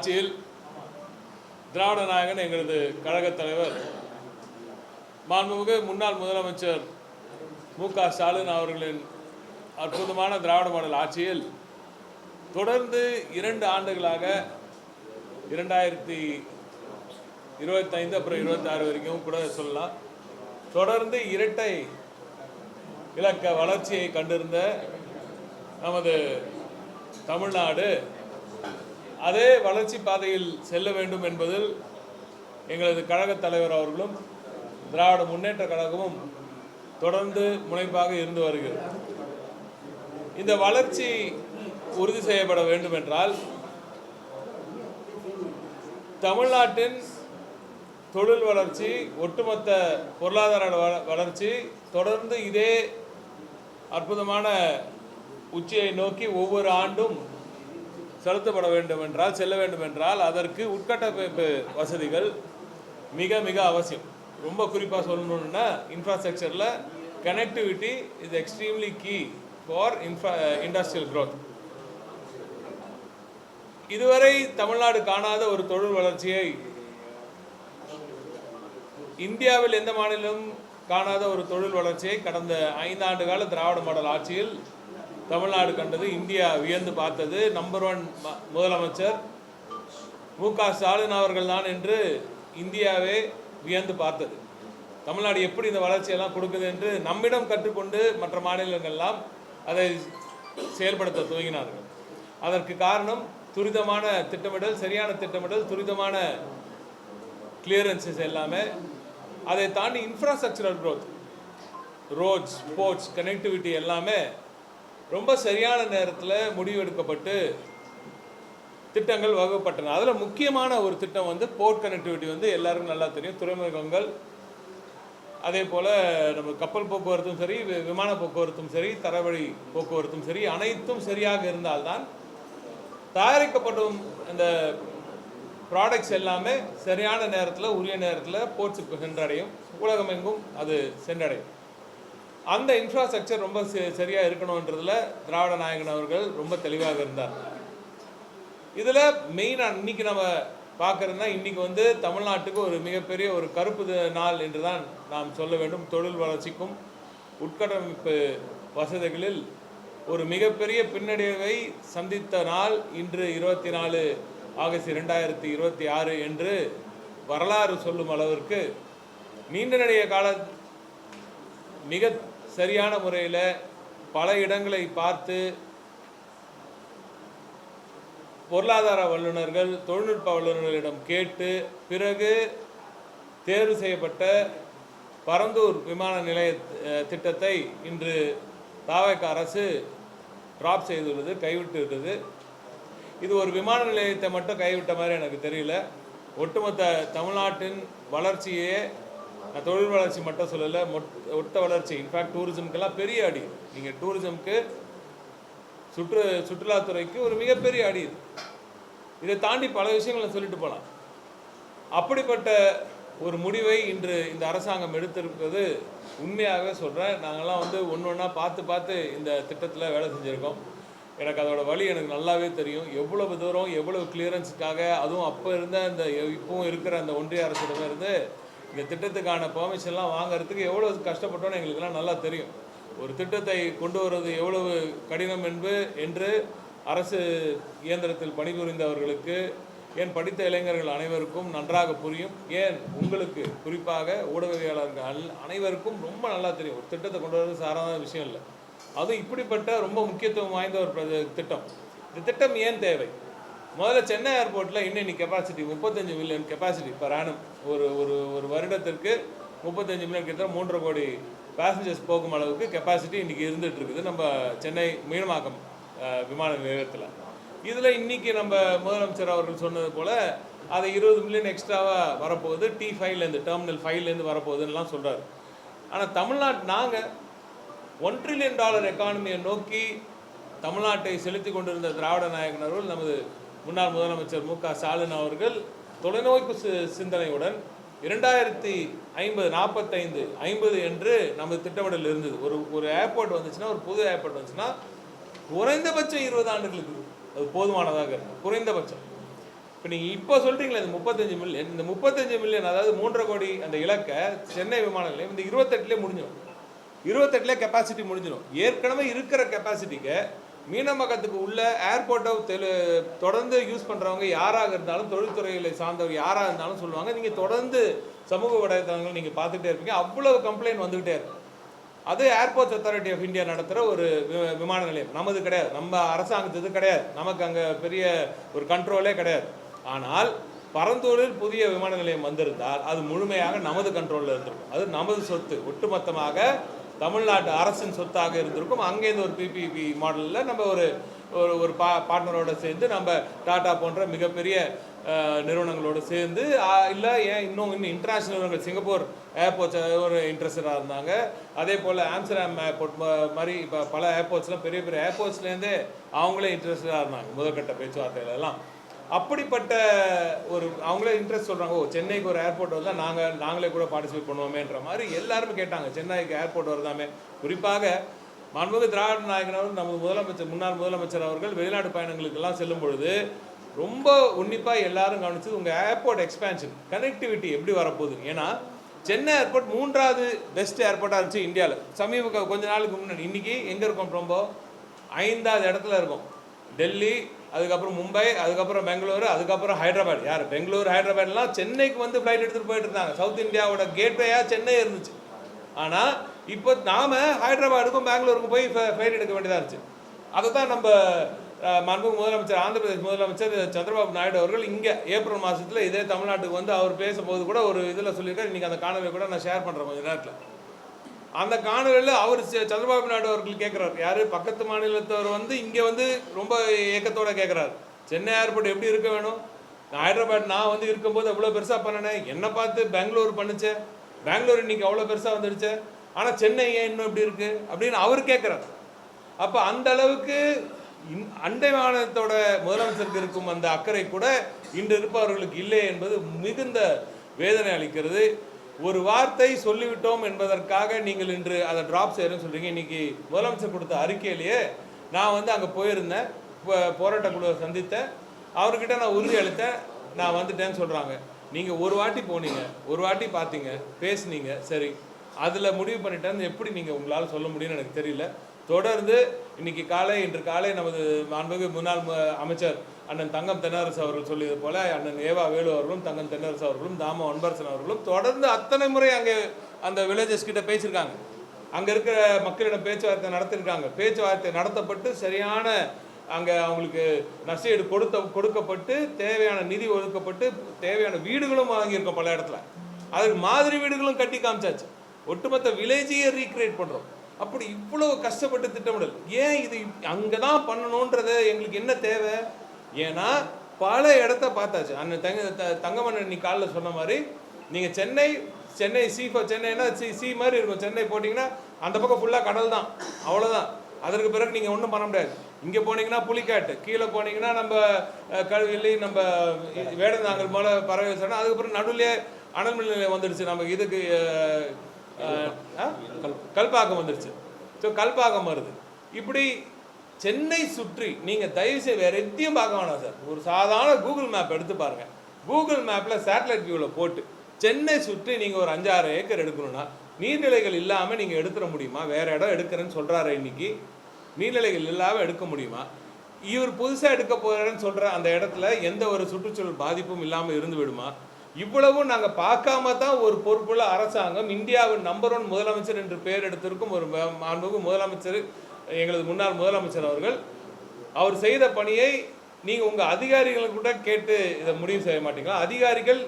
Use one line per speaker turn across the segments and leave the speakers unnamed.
ஆட்சியில் திராவிட நாயகன் எங்களது கழகத் தலைவர் மாண்புமிகு முன்னாள் முதலமைச்சர் மு.க. ஸ்டாலின் அவர்களின் அற்புதமான திராவிட மாடல் ஆட்சியில் தொடர்ந்து 2 ஆண்டுகளாக 2025 அப்புறம் 26 வரைக்கும் கூட சொல்லலாம், தொடர்ந்து இரட்டை இலக்க வளர்ச்சியை கண்டிருந்த நமது தமிழ்நாடு அதே வளர்ச்சி பாதையில் செல்ல வேண்டும் என்பதில் எங்களது கழகத் தலைவர் அவர்களும் திராவிட முன்னேற்ற கழகமும் தொடர்ந்து முனைப்பாக இருந்து வருகிறது. இந்த வளர்ச்சி உறுதி செய்யப்பட வேண்டும் என்றால் தமிழ்நாட்டின் தொழில் வளர்ச்சி, ஒட்டுமொத்த பொருளாதார வளர்ச்சி தொடர்ந்து இதே அற்புதமான உச்சியை நோக்கி ஒவ்வொரு ஆண்டும் செலுத்தப்பட வேண்டும் என்றால், செல்ல வேண்டும் என்றால் அதற்கு உட்கட்டமைப்பு வசதிகள் மிக மிக அவசியம். ரொம்ப குறிப்பாக சொல்லணும்னா இன்ஃப்ராஸ்ட்ரக்சரில் connectivity is extremely key for industrial growth. இதுவரை தமிழ்நாடு காணாத ஒரு தொழில் வளர்ச்சியை, இந்தியாவில் எந்த மாநிலம் காணாத ஒரு தொழில் வளர்ச்சியை கடந்த 5 ஆண்டு கால திராவிட மாடல் ஆட்சியில் தமிழ்நாடு கண்டது. இந்தியா வியந்து பார்த்தது. நம்பர் 1 முதலமைச்சர் மு.க. ஸ்டாலின் அவர்கள் தான் என்று இந்தியாவே வியந்து பார்த்தது. தமிழ்நாடு எப்படி இந்த வளர்ச்சியெல்லாம் கொடுக்குது என்று நம்மிடம் கற்றுக்கொண்டு மற்ற மாநிலங்கள்லாம் அதை செயல்படுத்த துவங்கினார்கள். அதற்கு காரணம் துரிதமான திட்டமிடல், சரியான திட்டமிடல், துரிதமான கிளியரன்சஸ் எல்லாமே. அதை தாண்டி infrastructural growth, roads, ports, connectivity எல்லாமே ரொம்ப சரியான நேரத்தில் முடிவெடுக்கப்பட்டு திட்டங்கள் வகுப்பட்டன. அதில் முக்கியமான ஒரு திட்டம் போர்ட் கனெக்டிவிட்டி எல்லாருக்கும் நல்லா தெரியும். துறைமுகங்கள், அதே போல் நம்ம கப்பல் போக்குவரத்தும் சரி, விமான போக்குவரத்தும் சரி, தரவழி போக்குவரத்தும் சரி, அனைத்தும் சரியாக இருந்தால்தான் தயாரிக்கப்படும் இந்த ப்ராடக்ட்ஸ் எல்லாமே சரியான நேரத்தில், உரிய நேரத்தில் போர்ட்ஸுக்கு சென்றடையும், உலகமெங்கும் அது சென்றடையும். அந்த இன்ஃப்ராஸ்ட்ரக்சர் ரொம்ப சரியாக இருக்கணுன்றதில் திராவிட நாயகன் அவர்கள் ரொம்ப தெளிவாக இருந்தார். இதில் மெயினாக இன்றைக்கி நம்ம பார்க்குறதுனா, இன்றைக்கி தமிழ்நாட்டுக்கு ஒரு மிகப்பெரிய ஒரு கருப்பு நாள் என்று தான் நாம் சொல்ல வேண்டும். தொழில் வளர்ச்சிக்கும் உட்கட்டமைப்பு வசதிகளில் ஒரு மிகப்பெரிய பின்னடைவை சந்தித்த நாள் இன்று 24 ஆகஸ்ட் 2026 என்று வரலாறு சொல்லும் அளவிற்கு நீண்ட நெடிய கால மிக சரியான முறையில் பல இடங்களை பார்த்து பொருளாதார வல்லுநர்கள், தொழில்நுட்ப வல்லுநர்களிடம் கேட்டு பிறகு தேர்வு செய்யப்பட்ட பரந்தூர் விமான நிலைய திட்டத்தை இன்று தாவேக அரசு டிராப் செய்துள்ளது, கைவிட்டுள்ளது. இது ஒரு விமான நிலையத்தை மட்டும் கைவிட்ட மாதிரி எனக்கு தெரியல. ஒட்டுமொத்த தமிழ்நாட்டின் வளர்ச்சியே, நான் தொழில் வளர்ச்சி மட்டும் சொல்லலை, ஒட்ட வளர்ச்சி, இன்ஃபேக்ட் டூரிசம்க்கெல்லாம் பெரிய அடி. நீங்கள் டூரிசம்க்கு, சுற்றுலாத்துறைக்கு ஒரு மிகப்பெரிய அடி இது. இதை தாண்டி பல விஷயங்களை சொல்லிட்டு போகலாம். அப்படிப்பட்ட ஒரு முடிவை இன்று இந்த அரசாங்கம் எடுத்திருப்பது உண்மையாகவே சொல்கிறேன். நாங்கள்லாம் ஒன்று ஒன்றா பார்த்து இந்த திட்டத்தில் வேலை செஞ்சுருக்கோம். எனக்கு அதோட வழி எனக்கு நல்லாவே தெரியும். எவ்வளவு தூரம், எவ்வளவு கிளியரன்ஸுக்காக, அதுவும் அப்போ இருந்த இந்த இப்பவும் இருக்கிற அந்த ஒன்றிய அரசிடமே இருந்து இந்த திட்டத்துக்கான பெர்மிஷன்லாம் வாங்கிறதுக்கு எவ்வளோ கஷ்டப்பட்டோன்னு எங்களுக்கெல்லாம் நல்லா தெரியும். ஒரு திட்டத்தை கொண்டு வருவது எவ்வளவு கடினம் என்று அரசு இயந்திரத்தில் பணிபுரிந்தவர்களுக்கு, ஏன் படித்த இளைஞர்கள் அனைவருக்கும் நன்றாக புரியும். ஏன் உங்களுக்கு குறிப்பாக ஊடகவியலாளர்கள் அனைவருக்கும் ரொம்ப நல்லா தெரியும். ஒரு திட்டத்தை கொண்டு வரது சாதாரண விஷயம் இல்லை. அதுவும் இப்படிப்பட்ட ரொம்ப முக்கியத்துவம் வாய்ந்த ஒரு திட்டம். இந்த திட்டம் ஏன் தேவை? முதல்ல சென்னை ஏர்போர்ட்டில் இன்னைக்கு capacity 35 million capacity per annum. ஒரு வருடத்திற்கு 35 மில்லியன், கிட்ட 3.5 கோடி பேசஞ்சர்ஸ் போகும் அளவுக்கு கெப்பாசிட்டி இன்றைக்கி இருந்துகிட்டு இருக்குது நம்ம சென்னை மீனமாக்கம் விமான நிலையத்தில். இதில் இன்றைக்கி நம்ம முதலமைச்சர் அவர்கள் சொன்னது போல் அதை 20 மில்லியன் எக்ஸ்ட்ராவாக வரப்போகுது, T5லேருந்து, டெர்மினல் 5லேருந்து வரப்போகுதுன்னெலாம் சொல்கிறார். ஆனால் தமிழ்நாட்டு நாங்கள் $1 trillion எக்கானமியை நோக்கி தமிழ்நாட்டை செலுத்தி கொண்டிருந்த திராவிட நாயகன் அவர்கள், நமது முன்னாள் முதலமைச்சர் மு.க. ஸ்டாலின் அவர்கள் தொலைநோக்கு சிந்தனையுடன் 2050, 45, 50 என்று நமது திட்டமிடல் இருந்தது. ஒரு ஏர்போர்ட் வந்துச்சுன்னா, ஒரு புது ஏர்போர்ட் வந்துச்சுன்னா குறைந்தபட்சம் 20 ஆண்டுகளுக்கு அது போதுமானதாக இருக்கும். குறைந்தபட்சம் இப்போ நீங்கள் இப்போ சொல்கிறீங்களே இந்த 35 மில்லியன், இந்த 35 மில்லியன் அதாவது 3.5 கோடி அந்த இலக்கை சென்னை விமான நிலையம் இந்த 28லே முடிஞ்சிடும். 28லே கெப்பாசிட்டி முடிஞ்சிடும். ஏற்கனவே இருக்கிற கெப்பாசிட்டிக்கு மீனமகத்துக்கு உள்ள ஏர்போர்ட்டை தொடர்ந்து யூஸ் பண்ணுறவங்க யாராக இருந்தாலும், தொழில்துறைகளை சார்ந்தவர் யாராக இருந்தாலும் சொல்லுவாங்க, நீங்கள் தொடர்ந்து சமூக வலைதளங்கள் நீங்கள் பார்த்துட்டே இருப்பீங்க, அவ்வளவு கம்ப்ளைண்ட் வந்துக்கிட்டே இருக்கும். அது ஏர்போர்ட்ஸ் அத்தாரிட்டி ஆஃப் இந்தியா நடத்துகிற ஒரு விமான நிலையம், நமது கிடையாது, நம்ம அரசாங்கத்துக்கு கிடையாது, நமக்கு அங்கே பெரிய ஒரு கண்ட்ரோலே கிடையாது. ஆனால் பரந்தூரில் புதிய விமான நிலையம் வந்திருந்தால் அது முழுமையாக நமது கண்ட்ரோலில் இருந்திருக்கும். அது நமது சொத்து, ஒட்டுமொத்தமாக தமிழ்நாட்டு அரசின் சொத்தாக இருந்திருக்கும். அங்கேருந்து ஒரு பிபிபி மாடலில் நம்ம ஒரு பார்ட்னரோடு சேர்ந்து நம்ம டாடா போன்ற மிகப்பெரிய நிறுவனங்களோடு சேர்ந்து, இல்லை ஏன் இன்னும் இன்டர்நேஷ்னல் நிறுவனங்கள், சிங்கப்பூர் ஏர்போர்ட்ஸ் ஒரு இன்ட்ரெஸ்டடாக இருந்தாங்க. அதே போல் ஆம்ஸ்டர்டாம் ஏர்போர்ட் மாதிரி இப்போ பல ஏர்போர்ட்ஸ்லாம் பெரிய பெரிய ஏர்போர்ட்ஸ்லேருந்தே அவங்களே இன்ட்ரெஸ்டடாக இருந்தாங்க முதற்கட்ட பேச்சுவார்த்தைகளெல்லாம். அப்படிப்பட்ட ஒரு அவங்களே இன்ட்ரெஸ்ட் சொல்கிறாங்க, ஓ சென்னைக்கு ஒரு ஏர்போர்ட் வந்தால் நாங்களே கூட பார்ட்டிசிபேட் பண்ணுவோமேன்ற மாதிரி எல்லாருமே கேட்டாங்க. சென்னைக்கு ஏர்போர்ட் வருதாமே. குறிப்பாக மாண்புமிகு திராவிட நாயகன் அவர்கள், நமது முதலமைச்சர், முன்னாள் முதலமைச்சர் அவர்கள் வெளிநாட்டு பயணங்களுக்கெல்லாம் செல்லும் பொழுது ரொம்ப உன்னிப்பாக எல்லாரும் கவனிச்சது உங்கள் ஏர்போர்ட் எக்ஸ்பேன்ஷன், கனெக்டிவிட்டி எப்படி வரப்போகுது. ஏன்னா சென்னை ஏர்போர்ட் 3வது பெஸ்ட் ஏர்போர்ட்டாக இருந்துச்சு இந்தியாவில் கொஞ்ச நாளுக்கு முன்னாடி. இன்றைக்கி எங்கே இருக்கோம்? ரொம்ப 5வது இடத்துல இருக்கும். டெல்லி, அதுக்கப்புறம் மும்பை, அதுக்கப்புறம் பெங்களூரு, அதுக்கப்புறம் ஹைதராபாத். யார் பெங்களூர் ஹைதராபாத்லாம் சென்னைக்கு வந்து ஃப்ளைட் எடுத்துகிட்டு போயிட்டு இருந்தாங்க. சவுத் இந்தியாவோட கேட்வேயாக சென்னை இருந்துச்சு. ஆனால் இப்போ நாம் ஹைதராபாத்துக்கும் பெங்களூருக்கும் போய் ஃப்ளைட் எடுக்க வேண்டியதாக இருந்துச்சு. அதை தான் நம்ம மாண்புமிகு முதலமைச்சர், ஆந்திர பிரதேஷ் முதலமைச்சர் சந்திரபாபு நாயுடு அவர்கள் இங்கே ஏப்ரல் மாதத்தில் இதே தமிழ்நாட்டுக்கு வந்து அவர் பேசும்போது கூட ஒரு இதில் சொல்லியிருக்காரு. இன்றைக்கி அந்த காணொலியை கூட நான் ஷேர் பண்ணுறேன் கொஞ்சம் நேரத்தில். அந்த காணொலியில் அவர் சந்திரபாபு நாயுடு அவர்கள் கேட்குறாரு, யார் பக்கத்து மாநிலத்தவர் வந்து இங்கே வந்து ரொம்ப ஏக்கத்தோடு கேட்குறாரு, சென்னை ஏர்போர்ட் எப்படி இருக்க வேணும், ஹைதராபாத் நான் வந்து இருக்கும்போது அவ்வளோ பெருசாக பண்ணினேன், என்னை பார்த்து பெங்களூர் பண்ணுச்சேன், பெங்களூர் இன்றைக்கி அவ்வளோ பெருசாக வந்துடுச்சு, ஆனால் சென்னை ஏன் இன்னும் இப்படி இருக்குது அப்படின்னு அவர் கேட்குறாரு. அப்போ அந்த அளவுக்கு அண்டை மாநிலத்தோட முதலமைச்சருக்கு இருக்கும் அந்த அக்கறை கூட இன்று இருப்பவர்களுக்கு இல்லை என்பது மிகுந்த வேதனை அளிக்கிறது. ஒரு வார்த்தை சொல்லிவிட்டோம் என்பதற்காக நீங்கள் இன்று அதை ட்ராப் செய்யறேன்னு சொல்றீங்க. இன்னைக்கு முதலமைச்சர் கொடுத்த அறிக்கையிலேயே நான் வந்து அங்கே போயிருந்தேன், போராட்ட குழுவை சந்தித்தேன், அவர்கிட்ட நான் உறுதி அளித்தேன், நான் வந்துட்டேன்னு சொல்கிறாங்க. நீங்கள் ஒரு வாட்டி போனீங்க, ஒரு வாட்டி பார்த்தீங்க, பேசுனீங்க, சரி அதில் முடிவு பண்ணிட்டேன்னு எப்படி நீங்கள் உங்களால் சொல்ல முடியும்னு எனக்கு தெரியல. தொடர்ந்து இன்று காலை நமது மாண்புமிகு முன்னாள் அமைச்சர் அண்ணன் தங்கம் தென்னரசு அவர்கள் சொல்லியது போல அண்ணன் ஏவா வேலு அவர்களும் தங்கம் தென்னரசு அவர்களும் தாமோ அன்பரசன் அவர்களும் தொடர்ந்து அத்தனை முறை அங்கே அந்த வில்லேஜஸ் கிட்ட பேசியிருக்காங்க. அங்கே இருக்கிற மக்களிடம் பேச்சுவார்த்தை நடத்திருக்காங்க. பேச்சுவார்த்தை நடத்தப்பட்டு சரியான அங்கே அவங்களுக்கு நஷ்டஈடு கொடுக்கப்பட்டு தேவையான நிதி ஒதுக்கப்பட்டு தேவையான வீடுகளும் வாங்கியிருக்கோம். பல இடத்துல அதுக்கு மாதிரி வீடுகளும் கட்டி காமிச்சாச்சு. ஒட்டுமொத்த வில்லேஜையே ரீக்ரியேட் பண்ணுறோம். அப்படி இவ்வளவு கஷ்டப்பட்டு திட்டமிடல் ஏன் இது அங்கே தான் பண்ணணுன்றது எங்களுக்கு என்ன தேவை? ஏன்னா பல இடத்த பார்த்தாச்சு. அண்ணன் தங்கமண்ணன் நீ காலில் சொன்ன மாதிரி நீங்கள் சென்னை சென்னைனா சி மாதிரி இருக்கும். சென்னை போட்டிங்கன்னா அந்த பக்கம் ஃபுல்லாக கடல் தான், அவ்வளோதான். அதற்கு பிறகு நீங்கள் ஒன்றும் பண்ண முடியாது. இங்கே போனீங்கன்னா புலிக்காட்டு, கீழே போனீங்கன்னா நம்ம கல்வி, நம்ம வேடந்தாங்கல் போல பறவை சொன்னால் அதுக்கப்புறம் நடுவிலே அனல்மின் நிலையம் வந்துடுச்சு. நமக்கு இதுக்கு கல்பாக்கம் வந்துடுச்சு. ஸோ கல்பாக்கம் வருது. இப்படி சென்னை சுற்றி நீங்கள் தயவுசெய்து வேறு எத்தையும் பார்க்க வேணாம் சார். ஒரு சாதாரண கூகுள் மேப் எடுத்து பாருங்கள். கூகுள் மேப்பில் சேட்டலைட் வியூவில் போட்டு சென்னை சுற்றி நீங்கள் ஒரு 5-6 ஏக்கர் எடுக்கணும்னா நீர்நிலைகள் இல்லாமல் நீங்கள் எடுத்துட முடியுமா? வேறு இடம் எடுக்கிறேன்னு சொல்கிறாரு. இன்னைக்கு நீர்நிலைகள் இல்லாமல் எடுக்க முடியுமா? இவர் புதுசாக எடுக்க போகிறேன்னு சொல்கிற அந்த இடத்துல எந்த ஒரு சுற்றுச்சூழல் பாதிப்பும் இல்லாமல் இருந்து விடுமா? இவ்வளவும் நாங்கள் பார்க்காம தான் ஒரு பொறுப்புள்ள அரசாங்கம், இந்தியாவின் நம்பர் 1 முதலமைச்சர் என்று பெயர் எடுத்திருக்கும் ஒரு மாண்புமிகு முதலமைச்சர், எங்களது முன்னாள் முதலமைச்சர் அவர்கள், அவர் செய்த பணியை நீங்கள் உங்கள் அதிகாரிகளை கூட கேட்டு இதை முடிவு செய்ய மாட்டீங்களா? அதிகாரிகள்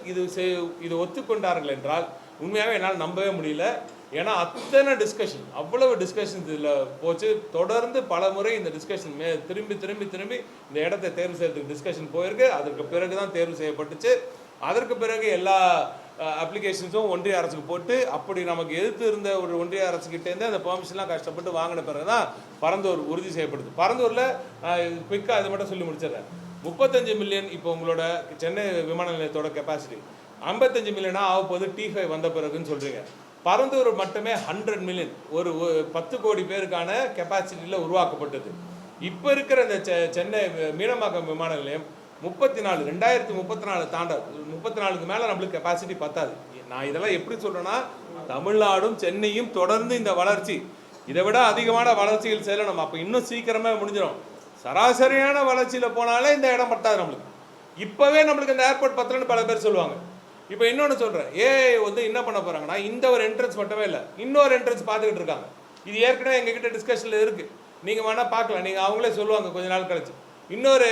இது ஒத்துக்கொண்டார்கள் என்றால் உண்மையாகவே என்னால் நம்பவே முடியல. ஏன்னா அத்தனை டிஸ்கஷன், அவ்வளவு டிஸ்கஷன்ஸ் இதில் போச்சு. தொடர்ந்து பல முறை இந்த டிஸ்கஷன் திரும்பி திரும்பி திரும்பி இந்த இடத்தை தேர்வு செய்யறதுக்கு டிஸ்கஷன் போயிருக்கு. அதற்கு பிறகு தான் தேர்வு செய்யப்பட்டுச்சு. அதற்கு பிறகு எல்லா அப்ளிகேஷன்ஸும் ஒன்றிய அரசுக்கு போட்டு அப்படி நமக்கு எதிர்த்து இருந்த ஒரு ஒன்றிய அரசுக்கிட்டேருந்து அந்த பெர்மிஷன்லாம் கஷ்டப்பட்டு வாங்கின பிறகு தான் பரந்தூர் உறுதி செய்யப்படுது. பரந்தூரில் குயிக்காக இதை மட்டும் சொல்லி முடிச்சிடுறேன். 35 மில்லியன் இப்போ உங்களோட சென்னை விமான நிலையத்தோட கெப்பாசிட்டி 55 மில்லியனாக ஆக போகுது T5 வந்த பிறகுன்னு சொல்கிறீங்க. பரந்தூர் மட்டுமே 100 மில்லியன், ஒரு 10 கோடி பேருக்கான கெப்பாசிட்டியில் உருவாக்கப்பட்டது. இப்போ இருக்கிற இந்த சென்னை மீனம்பாக்கம் விமான நிலையம் 34 2034 தாண்ட 34க்கு மேலே நம்மளுக்கு கெப்பாசிட்டி பத்தாது. நான் இதெல்லாம் எப்படி சொல்கிறேன்னா, தமிழ்நாடும் சென்னையும் தொடர்ந்து இந்த வளர்ச்சி இதை விட அதிகமான வளர்ச்சிகள் செல்லணும். அப்போ இன்னும் சீக்கிரமாக முடிஞ்சிடும். சராசரியான வளர்ச்சியில் போனாலே இந்த இடம் பத்தாது நம்மளுக்கு. இப்போவே நம்மளுக்கு இந்த ஏர்போர்ட் பத்தலன்னு பல பேர் சொல்லுவாங்க. இப்போ இன்னொன்று சொல்கிறேன், வந்து என்ன பண்ண போகிறாங்கன்னா, இந்த ஒரு என்ட்ரன்ஸ் மட்டுமே இல்லை, இன்னொரு என்ட்ரன்ஸ் பார்த்துக்கிட்டு இருக்காங்க. இது ஏற்கனவே எங்ககிட்ட டிஸ்கஷனில் இருக்குது, நீங்கள் வேணால் பார்க்கலாம். நீங்கள் அவங்களே சொல்லுவாங்க கொஞ்ச நாள் கழிச்சு. இன்னொரு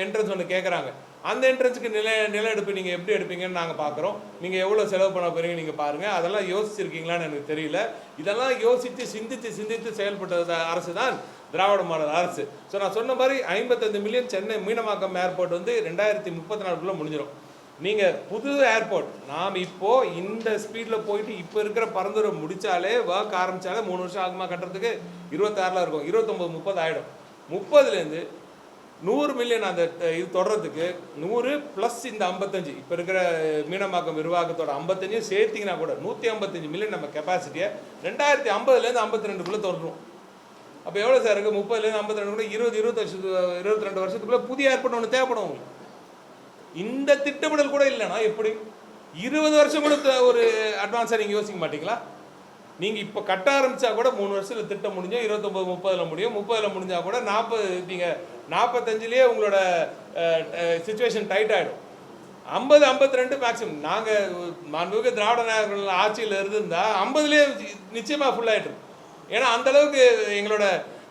என்ட்ரன்ஸ் ஒன்று கேட்குறாங்க. அந்த என்ட்ரன்ஸுக்கு நில எடுப்பு நீங்கள் எப்படி எடுப்பீங்கன்னு நாங்கள் பார்க்குறோம். நீங்கள் எவ்வளோ செலவு பண்ண போகிறீங்க நீங்கள் பாருங்கள். அதெல்லாம் யோசிச்சிருக்கீங்களான்னு எனக்கு தெரியல. இதெல்லாம் யோசித்து சிந்தித்து செயல்பட்ட அரசு தான் திராவிட மாடல் அரசு. ஸோ நான் சொன்ன மாதிரி 55 மில்லியன் சென்னை மீனம்பாக்கம் ஏர்போர்ட் வந்து 2034 முடிஞ்சிடும். நீங்கள் புது ஏர்போர்ட் நாம் இப்போது இந்த ஸ்பீடில் போயிட்டு இப்போ இருக்கிற பரந்துரை முடித்தாலே ஒர்க் ஆரம்பித்தாலே 3 வருஷம் ஆகுமா கட்டுறதுக்கு? 26 இருக்கும், 29 30 ஆகிடும். 30லேருந்து 100 மில்லியன் அந்த இது தொடர்றதுக்கு 100 ப்ளஸ் இந்த 55 இப்போ இருக்கிற மீனம்பாக்கம் நிர்வாகத்தோட 55 சேர்த்திங்கன்னா கூட 155 மில்லியன் நம்ம கெப்பாசிட்டியை 2050லேருந்து 52க்குள்ளே தொடரும். அப்போ எவ்வளோ சார் இருக்குது? 30லேருந்து 52 கூட 22 வருஷத்துக்குள்ளே புதிய ஏர்போர்ட் ஒன்று தேவைப்படும் உங்களுக்கு. இந்த திட்டமிடல் கூட இல்லைன்னா எப்படி 20 வருஷம் கூட ஒரு அட்வான்ஸாக நீங்கள் யோசிக்க மாட்டீங்களா? நீங்கள் இப்போ கட்ட ஆரம்பித்தா கூட 3 வருஷத்தில் திட்டம் முடிஞ்சோம், 29 30 முடியும், 30 முடிஞ்சால் கூட 40 நீங்கள் 45லேயே உங்களோட சுச்சுவேஷன் டைட் ஆகிடும். 50 52 மேக்ஸிமம். நாங்கள் மாண்புமிகு திராவிட நாயகர்கள் ஆட்சியில் இருந்திருந்தால் 50லேயே நிச்சயமாக ஃபுல்லாகிட்டு. ஏன்னா அந்தளவுக்கு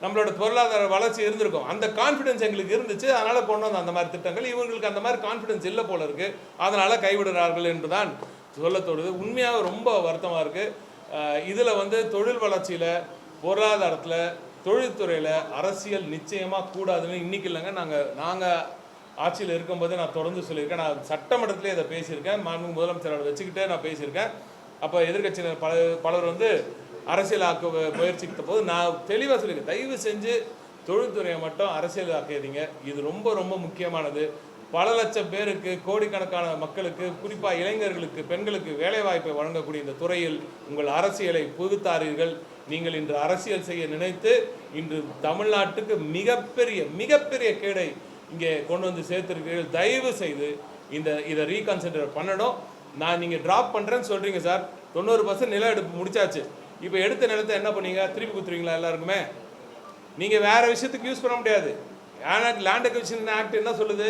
நம்மளோட பொருளாதார வளர்ச்சி இருந்திருக்கும். அந்த கான்ஃபிடன்ஸ் எங்களுக்கு இருந்துச்சு, அதனால் கொண்டு வந்த அந்த மாதிரி திட்டங்கள். இவங்களுக்கு அந்த மாதிரி கான்ஃபிடன்ஸ் இல்லை போல இருக்குது, அதனால் கைவிடுறார்கள் என்று தான் சொல்லத்தோடுது. உண்மையாக ரொம்ப வருத்தமாக இருக்குது. இதில் வந்து தொழில் வளர்ச்சியில், பொருளாதாரத்தில், தொழில்துறையில் அரசியல் நிச்சயமாக கூடாதுன்னு இன்றைக்கி இல்லைங்க, நாங்கள் ஆட்சியில் இருக்கும்போது நான் தொடர்ந்து சொல்லியிருக்கேன். நான் சட்டமன்றத்திலே இதை பேசியிருக்கேன், மாண்பு முதலமைச்சரோட வச்சுக்கிட்டே நான் பேசியிருக்கேன். அப்போ எதிர்கட்சியினர் பலர் வந்து அரசியலாக்க முயற்சித்த போது நான் தெளிவாக சொல்லியிருக்கேன், தயவு செஞ்சு தொழில்துறையை மட்டும் அரசியலாக்காதீங்க. இது ரொம்ப ரொம்ப முக்கியமானது. பல லட்சம் பேருக்கு, கோடிக்கணக்கான மக்களுக்கு, குறிப்பாக இளைஞர்களுக்கு, பெண்களுக்கு வேலைவாய்ப்பை வழங்கக்கூடிய இந்த துறையில் உங்கள் அரசியலை புகுத்தாரீர்கள். நீங்கள் இன்று அரசியல் செய்ய நினைத்து இன்று தமிழ்நாட்டுக்கு மிகப்பெரிய கேடை இங்கே கொண்டு வந்து சேர்த்துருக்கிறீர்கள். தயவு செய்து இதை ரீகன்சிடர் பண்ணணும். நீங்கள் ட்ராப் பண்ணுறேன்னு சொல்கிறீங்க சார், 90% நில எடுப்பு முடிச்சாச்சு. இப்போ எடுத்த நிலத்தை என்ன பண்ணீங்க? திருப்பி கொடுத்துருவீங்களா எல்லாருக்குமே? நீங்கள் வேறு விஷயத்துக்கு யூஸ் பண்ண முடியாது. ஏன்னா லேண்ட் அக்விசிஷன் ஆக்ட் என்ன சொல்லுது?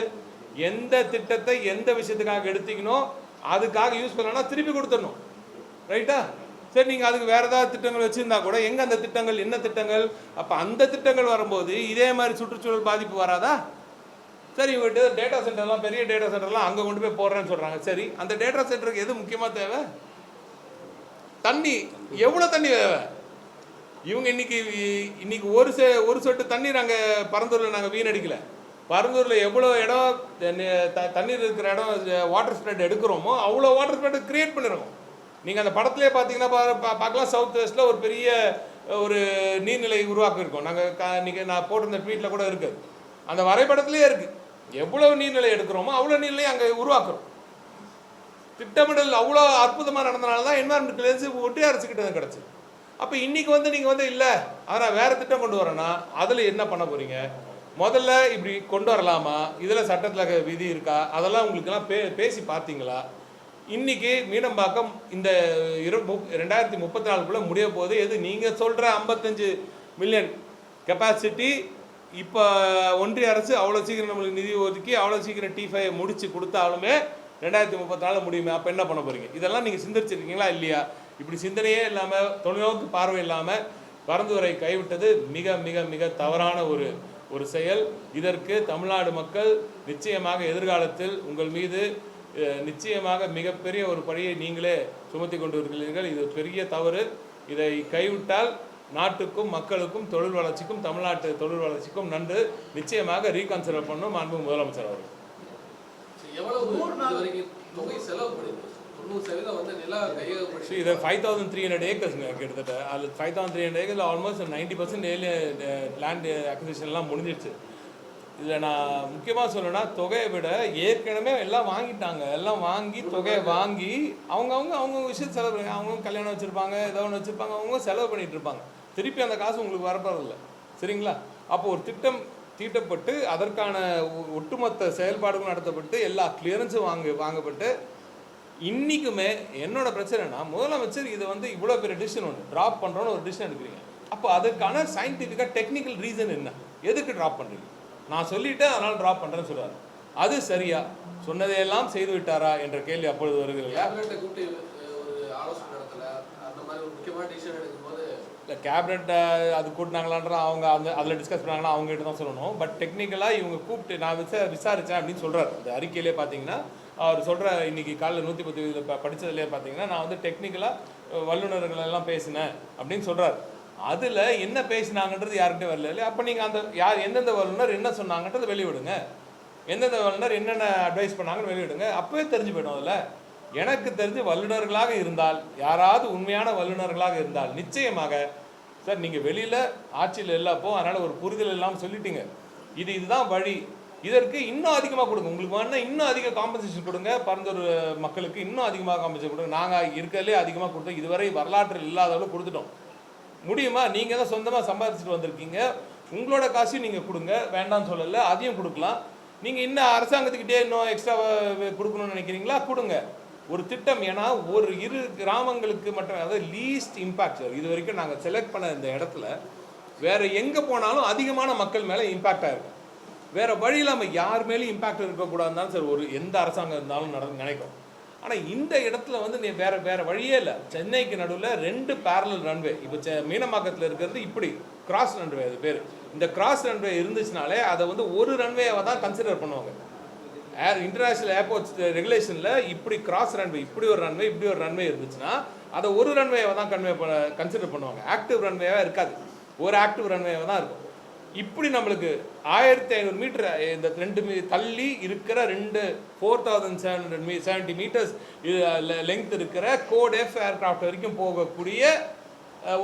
எந்த திட்டத்தை எந்த விஷயத்துக்காக எடுத்தீங்கனோ அதுக்காக யூஸ் பண்ணலன்னா திருப்பி கொடுத்துடணும். ரைட்டா? சரி, நீங்கள் அதுக்கு வேறு ஏதாவது திட்டங்கள் வச்சுருந்தா கூட எங்கே அந்த திட்டங்கள், என்ன திட்டங்கள்? அப்போ அந்த திட்டங்கள் வரும்போது இதே மாதிரி சுற்றுச்சூழல் பாதிப்பு வராதா? சரி, இவங்ககிட்ட டேட்டா சென்டர்லாம், பெரிய டேட்டா சென்டர்லாம் அங்கே கொண்டு போய் போடுறேன்னு சொல்கிறாங்க. சரி, அந்த டேட்டா சென்டருக்கு எது முக்கியமாக தேவை? தண்ணி. எவ்வளோ தண்ணி தேவை? இவங்க இன்னைக்கு ஒரு சொட்டு தண்ணீர் அங்கே பரந்தூரில் நாங்கள் வீணடிக்கலை. பரந்தூரில் எவ்வளோ இடம் தண்ணீர் இருக்கிற இடம் வாட்டர் ஸ்ப்ரெட் எடுக்கிறோமோ அவ்வளோ வாட்டர் ஸ்ப்ரெட் கிரியேட் பண்ணிடுறோம். நீங்கள் அந்த படத்துலேயே பார்த்தீங்கன்னா பார்க்கலாம், சவுத் வெஸ்ட்டில் ஒரு பெரிய ஒரு நீர்நிலை உருவாக்கியிருக்கோம் நாங்கள். இன்றைக்கி நான் போட்டிருந்த ட்வீட்டில் கூட இருக்குது, அந்த வரைபடத்துலேயே இருக்குது. எவ்வளோ நீர்நிலை எடுக்கிறோமோ அவ்வளோ நீர்நிலை அங்கே உருவாக்குறோம். திட்டமிடல் அவ்வளோ அற்புதமாக நடந்தனால தான் என்வாரன்மெண்ட் கிளியரன்ஸ் ஒட்டி அரசுக்கிட்ட கிடச்சி. அப்போ இன்றைக்கி வந்து நீங்கள் வந்து இல்லை ஆனால் வேறு திட்டம் கொண்டு வரேன்னா அதில் என்ன பண்ண போகிறீங்க? முதல்ல இப்படி கொண்டு வரலாமா? இதில் சட்டத்தில் விதி இருக்கா? அதெல்லாம் உங்களுக்கெல்லாம் பேசி பார்த்தீங்களா? இன்றைக்கி மீனம்பாக்கம் இந்த 2034 முடிய போது எது நீங்கள் சொல்கிற 55 மில்லியன் கெப்பாசிட்டி இப்போ ஒன்றிய அரசு அவ்வளோ சீக்கிரம் நம்மளுக்கு நிதி ஒதுக்கி அவ்வளோ சீக்கிரம் T5 முடித்து கொடுத்தாலுமே 2034 முடியுமே. அப்போ என்ன பண்ண போகிறீங்க? இதெல்லாம் நீங்கள் சிந்திச்சிருக்கீங்களா இல்லையா? இப்படி சிந்தனையே இல்லாமல், தொலைநோக்கு பார்வை இல்லாமல் பரந்துரை கைவிட்டது மிக தவறான ஒரு செயல். இதற்கு தமிழ்நாடு மக்கள் நிச்சயமாக எதிர்காலத்தில் உங்கள் மீது நிச்சயமாக மிகப்பெரிய ஒரு பழியை நீங்களே சுமத்தி கொண்டு இருக்கிறீர்கள். இது பெரிய தவறு. இதை கைவிட்டால் நாட்டுக்கும் மக்களுக்கும் தொழில் வளர்ச்சிக்கும் தமிழ்நாட்டு தொழில் வளர்ச்சிக்கும் நன்று. நிச்சயமாக ரீகன்சிடர் பண்ணும் மாண்பு முதலமைச்சர் அவர்கள். இது 5300 ஏக்கர்ஸ்ங்க கிட்டத்தட்ட. அது 5300 ஏக்கர்ஸ் ஆல்மோஸ்ட் 90% லேண்ட் அக்விசிஷன்லாம் முடிஞ்சிடுச்சு. இதில் நான் முக்கியமாக சொல்லணும்னா, தொகையை விட ஏற்கனவே எல்லாம் வாங்கிட்டாங்க. எல்லாம் வாங்கி தொகையை வாங்கி அவங்க விஷயத்தை செலவு பண்ணுங்க. அவங்க கல்யாணம் வச்சுருப்பாங்க, ஏதோ ஒன்று வச்சுருப்பாங்க, அவங்க செலவு பண்ணிகிட்டு இருப்பாங்க. திருப்பி அந்த காசு உங்களுக்கு வரப்போறதில்லை. சரிங்களா? அப்போ ஒரு திட்டம் தீட்டப்பட்டு அதற்கான ஒட்டுமொத்த செயல்பாடுகளும் நடத்தப்பட்டு எல்லா கிளியரன்ஸும் வாங்கப்பட்டு இன்றைக்குமே என்னோட பிரச்சனைனா முதலமைச்சர் இதை வந்து இவ்வளோ பெரிய டிசிஷன் ஒன்று ட்ராப் பண்ணுறோன்னு ஒரு டிசிஷன் எடுக்கிறீங்க. அப்போ அதுக்கான சயின்டிஃபிக்காக டெக்னிக்கல் ரீசன் என்ன, எதுக்கு ட்ராப் பண்ணுறீங்க? நான் சொல்லிவிட்டேன் அதனால் ட்ராப் பண்ணுறேன்னு சொல்லுவார். அது சரியா? சொன்னதையெல்லாம் செய்து விட்டாரா என்ற கேள்வி அப்பொழுது வருகிறது. இல்லை கேபினெட் அது கூட்டினாங்களான்ற அவங்க அதில் டிஸ்கஸ் பண்ணாங்கன்னா அவங்ககிட்ட தான் சொல்லணும். பட் டெக்னிக்கலாக இவங்க கூப்பிட்டு நான் விசாரித்தேன் அப்படின்னு சொல்கிறார். அந்த அறிக்கையிலே பார்த்தீங்கன்னா அவர் சொல்கிற இன்றைக்கி காலையில் 110 படித்ததுலேயே பார்த்தீங்கன்னா நான் வந்து டெக்னிக்கலாக வல்லுநர்கள் எல்லாம் பேசினேன் அப்படின்னு சொல்கிறார். அதில் என்ன பேசினாங்கன்றது யார்கிட்டையும் வரல இல்லையா? அப்போ நீங்கள் அந்த யார் எந்தெந்த வல்லுநர் என்ன சொன்னாங்கன்றது வெளியிடுங்க, எந்தெந்த வல்லுநர் என்னென்ன அட்வைஸ் பண்ணாங்கன்னு வெளியிடுங்க. அப்போவே தெரிஞ்சு போய்டும். அதில் எனக்கு தெரிஞ்சு வல்லுநர்களாக இருந்தால், யாராவது உண்மையான வல்லுநர்களாக இருந்தால் நிச்சயமாக சார் நீங்கள் வெளியில் ஆட்சியில் எல்லாப்போ அதனால் ஒரு புரிதல் இல்லாமல் சொல்லிட்டீங்க, இதுதான் வழி, இதற்கு இன்னும் அதிகமாக கொடுங்க, உங்களுக்கு வேணால் இன்னும் அதிக காம்பன்சேஷன் கொடுங்க, பரந்தூர் மக்களுக்கு இன்னும் அதிகமாக காம்பன்சேஷன் கொடுங்க, நாங்கள் இருக்கிறதுலே அதிகமாக கொடுத்தோம், இதுவரை வரலாற்றில் இல்லாதவங்களும் கொடுத்துட்டோம், முடியுமா? நீங்கள் தான் சொந்தமாக சம்பாதிச்சுட்டு வந்திருக்கீங்க, உங்களோட காசையும் நீங்கள் கொடுங்க, வேண்டாம்னு சொல்லலை, அதையும் கொடுக்கலாம். நீங்கள் இன்னும் அரசாங்கத்துக்கிட்டே இன்னும் எக்ஸ்ட்ரா கொடுக்கணும்னு நினைக்கிறீங்களா? கொடுங்க ஒரு திட்டம். ஏன்னா ஒரு 2 கிராமங்களுக்கு மட்டும், அதாவது லீஸ்ட் இம்பேக்ட் சார். இது வரைக்கும் நாங்கள் செலக்ட் பண்ண இந்த இடத்துல வேறு எங்கே போனாலும் அதிகமான மக்கள் மேலே இம்பேக்ட் ஆகிருக்கும். வேறு வழி இல்லாமல் யார் மேலேயும் இம்பேக்ட் இருக்கக்கூடாதுன்னு தான் சார் ஒரு எந்த அரசாங்கம் இருந்தாலும் நினைக்கும். ஆனால் இந்த இடத்துல வந்து நீ வேறு வழியே இல்லை. சென்னைக்கு நடுவில் 2 பேரலல் ரன்வே, இப்போ மீனம்பாக்கத்தில் இருக்கிறது இப்படி கிராஸ் ரன்வே, அது பேர். இந்த கிராஸ் ரன்வே இருந்துச்சுனாலே அதை வந்து ஒரு ரன்வேவை தான் கன்சிடர் பண்ணுவாங்க. இன்டர்நேஷ்னல் ஏர்போர்ட்ஸ் ரெகுலேஷனில் இப்படி கிராஸ் ரன்வே, இப்படி ஒரு ரன்வே இருந்துச்சுன்னா அதை ஒரு ரன்வேவை தான் கன்சிடர் பண்ணுவாங்க. ஆக்டிவ் ரன்வேவாக இருக்காது, ஒரு ஆக்டிவ் ரன்வேவை தான் இருக்கும். இப்படி நம்மளுக்கு 1500 மீட்டர் இந்த 2 தள்ளி இருக்கிற 4770 மீட்டர்ஸ் லெங்த் இருக்கிற கோட் எஃப் ஏர்கிராஃப்ட் வரைக்கும் போகக்கூடிய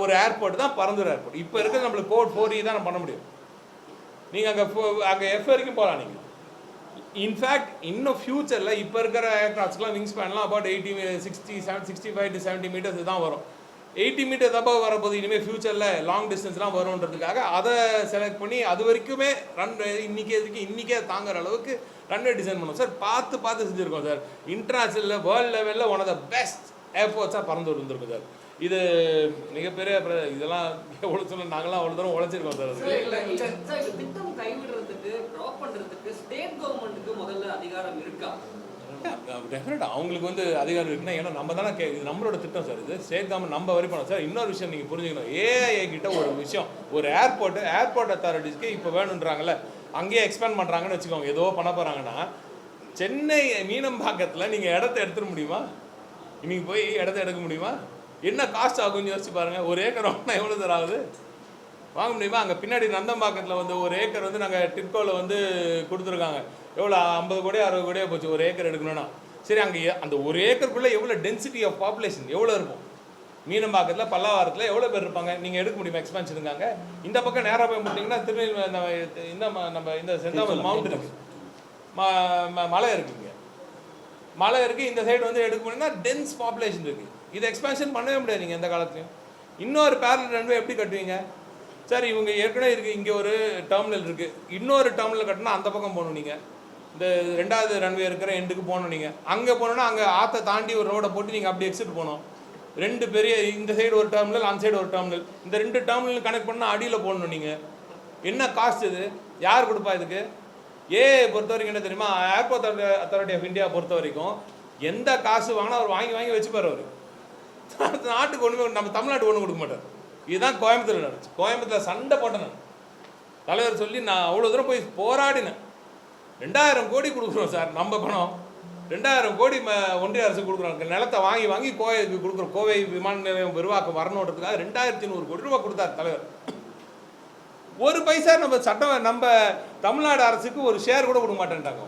ஒரு ஏர்போர்ட் தான் பரந்தூர் ஏர்போர்ட். இப்போ இருக்கிறது நம்மளுக்கு கோட் 4E தான் பண்ண முடியும். நீங்கள் அங்கே எஃப் வரைக்கும் போகலாம். நீங்கள் இன்ஃபேக்ட் இன்னும் ஃபியூச்சரில் இப்போ இருக்கிற ஏர்கிராஃப்ட்ஸ்லாம் விங் ஸ்பேன்லாம் அபவுட் 65 to 70 மீட்டர்ஸ் தான் வரும். 80 மீட்டர் தப்பா வரப்போது இனிமேல் ஃபியூச்சரில் லாங் டிஸ்டன்ஸ்லாம் வரும்ன்றதுக்காக அதை செலக்ட் பண்ணி அது வரைக்குமே ரன்வே இன்றைக்கே தாங்குற அளவுக்கு ரன்வே டிசைன் பண்ணுவோம் சார். பார்த்து செஞ்சுருக்கோம் சார். இன்டர்நேஷ்னல் வேர்ல்டு லெவலில் ஒன் ஆஃப் த பெஸ்ட் ஏர்போர்ட்ஸாக பறந்து இருந்திருக்கும் சார். இது மிகப்பெரிய இதெல்லாம் எவ்வளோ சொல்ல நாங்களாம் அவ்வளோ தூரம் உழைச்சிருக்கோம் சார்.
திட்டம் கைவிடுறதுக்கு ட்ராப் பண்ணுறதுக்கு ஸ்டேட் கவர்மெண்ட்டுக்கு முதல்ல அதிகாரம் இருக்கா?
டெஃபினட்டாக அவங்களுக்கு வந்து அதிகாரம் இருக்குன்னா, ஏன்னா நம்ம தானே இது நம்மளோட திட்டம் சார். இது ஸ்டேட் கவர்மெண்ட் நம்ம வரி பண்ணோம் சார். இன்னொரு விஷயம் நீங்கள் புரிஞ்சுக்கணும், ஏஐ கிட்ட ஒரு விஷயம், ஒரு ஏர்போர்ட் அத்தாரிட்டிஸ்க்கு இப்போ வேணுன்றாங்கல்ல, அங்கேயே எக்ஸ்பேண்ட் பண்ணுறாங்கன்னு வச்சுக்கோங்க, ஏதோ பண்ண போகிறாங்கன்னா, சென்னை மீனம்பாக்கத்தில் நீங்கள் இடத்த எடுத்துட முடியுமா? இன்னைக்கு போய் இடத்த எடுக்க முடியுமா? என்ன காஸ்ட் ஆகும்னு யோசிச்சு பாருங்கள். ஒரு ஏக்கர் வாங்கினா எவ்வளோ சார் ஆகுது? வாங்க முடியுமா? அங்கே பின்னாடி நந்தம்பாக்கத்தில் வந்து ஒரு ஏக்கர் வந்து நாங்கள் டிட்கோவில் வந்து கொடுத்துருக்காங்க. எவ்வளோ 50 கோடி 60 கோடியாக போச்சு ஒரு ஏக்கர் எடுக்கணும்னா. சரி, அங்கே அந்த ஒரு ஏக்கருக்குள்ளே எவ்வளோ டென்சிட்டி ஆஃப் பாப்புலேஷன் எவ்வளோ இருக்கும்? மீனம்பாக்கத்தில் பல்லாவரத்தில் எவ்வளோ பேர் இருப்பாங்க? நீங்கள் எடுக்க முடியுமா எக்ஸ்பென்ஷனுக்காங்க? இந்த பக்கம் நேராக போய் முடிட்டிங்கன்னா திருநெல்வேலி நம்ம இந்த செந்தாமல் மவுண்ட் இருக்குது, மலை இருக்குங்க, மலை இருக்குது. இந்த சைடு வந்து எடுக்க முடியும்னா டென்ஸ் பாப்புலேஷன் இருக்குது. இதை எக்ஸ்பென்ஷன் பண்ணவே முடியாது நீங்கள் எந்த காலத்துலையும். இன்னொரு பேரலல் ரன்வே எப்படி கட்டுவீங்க சார்? இவங்க ஏற்கனவே இருக்குது, இங்கே ஒரு டெர்மினல் இருக்குது, இன்னொரு டெர்மினல் கட்டினா அந்த பக்கம் போகணும். நீங்கள் இந்த 2வது ரன்வே இருக்கிற எண்டுக்கு போகணும். நீங்கள் அங்கே போனோன்னா அங்கே ஆற்றை தாண்டி ஒரு ரோடை போட்டு நீங்கள் அப்படி எக்ஸிட் போகணும். 2 பெரிய, இந்த சைடு ஒரு டெர்மினல், அந்த சைடு ஒரு டெர்மினல், இந்த 2 டெர்மினல் கனெக்ட் பண்ணால் அடியில் போடணும். நீங்கள் என்ன காஸ்ட் இது? யார் கொடுப்பா இதுக்கு? பொறுத்த வரைக்கும் என்ன தெரியுமா, ஏர்போர்ட் அத்தாரிட்டி ஆஃப் இந்தியா பொறுத்த வரைக்கும் எந்த காசு வாங்கினா அவர் வாங்கி வச்சுப்பார். அவர் நாட்டுக்கு ஒன்றுமே, நம்ம தமிழ்நாட்டுக்கு ஒன்றும் கொடுக்க மாட்டார். இதுதான் கோயம்புத்தூர் நடந்துச்சு. கோயம்புத்தூர் சண்டை போட்டேன் நான், தலைவர் சொல்லி நான் அவ்வளோ தூரம் போய் போராடினேன். 2000 கோடி கொடுக்குறோம் சார், நம்ம பணம் 2000 கோடி ஒன்றிய அரசு கொடுக்குறோம். நிலத்தை வாங்கி கோவைக்கு கொடுக்குறோம். கோவை விமான நிலையம் விரிவாக்கம் வரணுன்றதுக்காக 2100 கோடி ரூபாய் கொடுத்தார் தலைவர். ஒரு பைசா நம்ம தமிழ்நாடு அரசுக்கு ஒரு ஷேர் கூட கொடுக்க மாட்டேன்ட்டாங்க.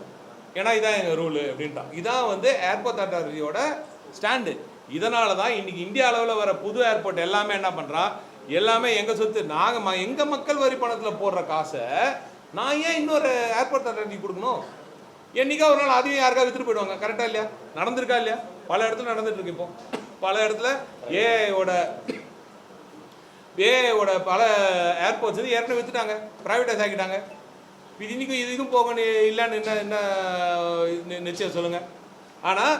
ஏன்னா இதான் எங்கள் ரூலு அப்படின்ட்டான். இதான் வந்து ஏர்போர்ட் அத்தாரிட்டியோட ஸ்டாண்டு. இதனால தான் இன்றைக்கி இந்தியா அளவில் வர புது ஏர்போர்ட் எல்லாமே என்ன பண்ணுறான், எல்லாமே எங்கள் சொத்து, நாங்கள் எங்கள் மக்கள் வரி பணத்தில் போடுற காசை நான் ஏன் இன்னொரு ஏர்போர்ட் அத்தாரிட்டி கொடுக்கணும்? என்றைக்கா ஒரு நாள் அதையும் யாருக்கா விற்றுட்டு போயிடுவாங்க. கரெக்டாக இல்லையா? நடந்திருக்கா இல்லையா? பல இடத்துல நடந்துட்டுருக்கு. இப்போ பல இடத்துல ஏஐயோட பல ஏர்போர்ட்ஸ் ஏற்கனவே விற்றுட்டாங்க, ப்ரைவேட்டைஸ் ஆக்கிட்டாங்க. இது இன்றைக்கும் இதுக்கும் போக இல்லைன்னு என்ன நிச்சயம் சொல்லுங்கள். ஆனால்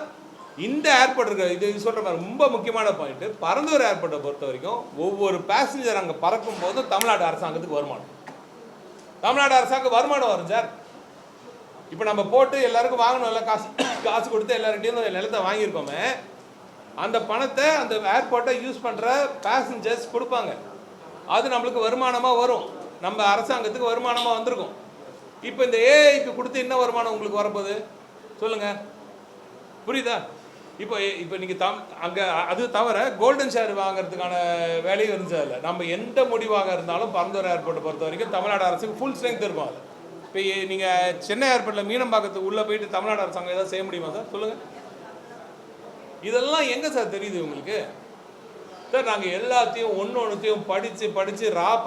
இந்த ஏர்போர்ட் இருக்கிற இது சொல்கிற மாதிரி ரொம்ப முக்கியமான பாயிண்ட்டு, பரந்தூர் ஏர்போர்ட்டை பொறுத்த வரைக்கும் ஒவ்வொரு பேசஞ்சர் அங்கே பறக்கும் போதும் தமிழ்நாடு அரசாங்கத்துக்கு வருமானம், தமிழ்நாடு அரசாங்கம் வருமானம் வரும் சார். இப்போ நம்ம போட்டு எல்லாருக்கும் வாங்கணும்ல, காசு கொடுத்து எல்லார்கிட்டையும் நிலத்தை வாங்கியிருக்கோமே, அந்த பணத்தை அந்த ஏர்போர்ட்டை யூஸ் பண்ணுற பேசஞ்சர்ஸ் கொடுப்பாங்க. அது நம்மளுக்கு வருமானமாக வரும், நம்ம அரசாங்கத்துக்கு வருமானமாக வந்திருக்கும். இப்போ இந்த ஏஐக்கு கொடுத்து என்ன வருமானம் உங்களுக்கு வரப்போகுது சொல்லுங்கள், புரியுதா? இப்போ நீங்கள் அங்கே அது தவிர கோல்டன் ஷேர் வாங்குறதுக்கான வேலையும் இருந்துச்சு. அதில் நம்ம எந்த முடிவாக இருந்தாலும் பரந்தூர் ஏர்போர்ட்டை பொறுத்த வரைக்கும் தமிழ்நாடு அரசுக்கு ஃபுல் ஸ்ட்ரென்த் இருக்கும். அது இப்போ நீங்கள் சென்னை ஏர்போர்ட்டில் மீனம்பாக்கத்துக்கு உள்ளே போயிட்டு தமிழ்நாடு அரசாங்கம் ஏதாவது செய்ய முடியுமா சார் சொல்லுங்கள்? இதெல்லாம் எங்கே சார் தெரியுது உங்களுக்கு சார்? நாங்கள் எல்லாத்தையும் ஒன்றையும் படித்து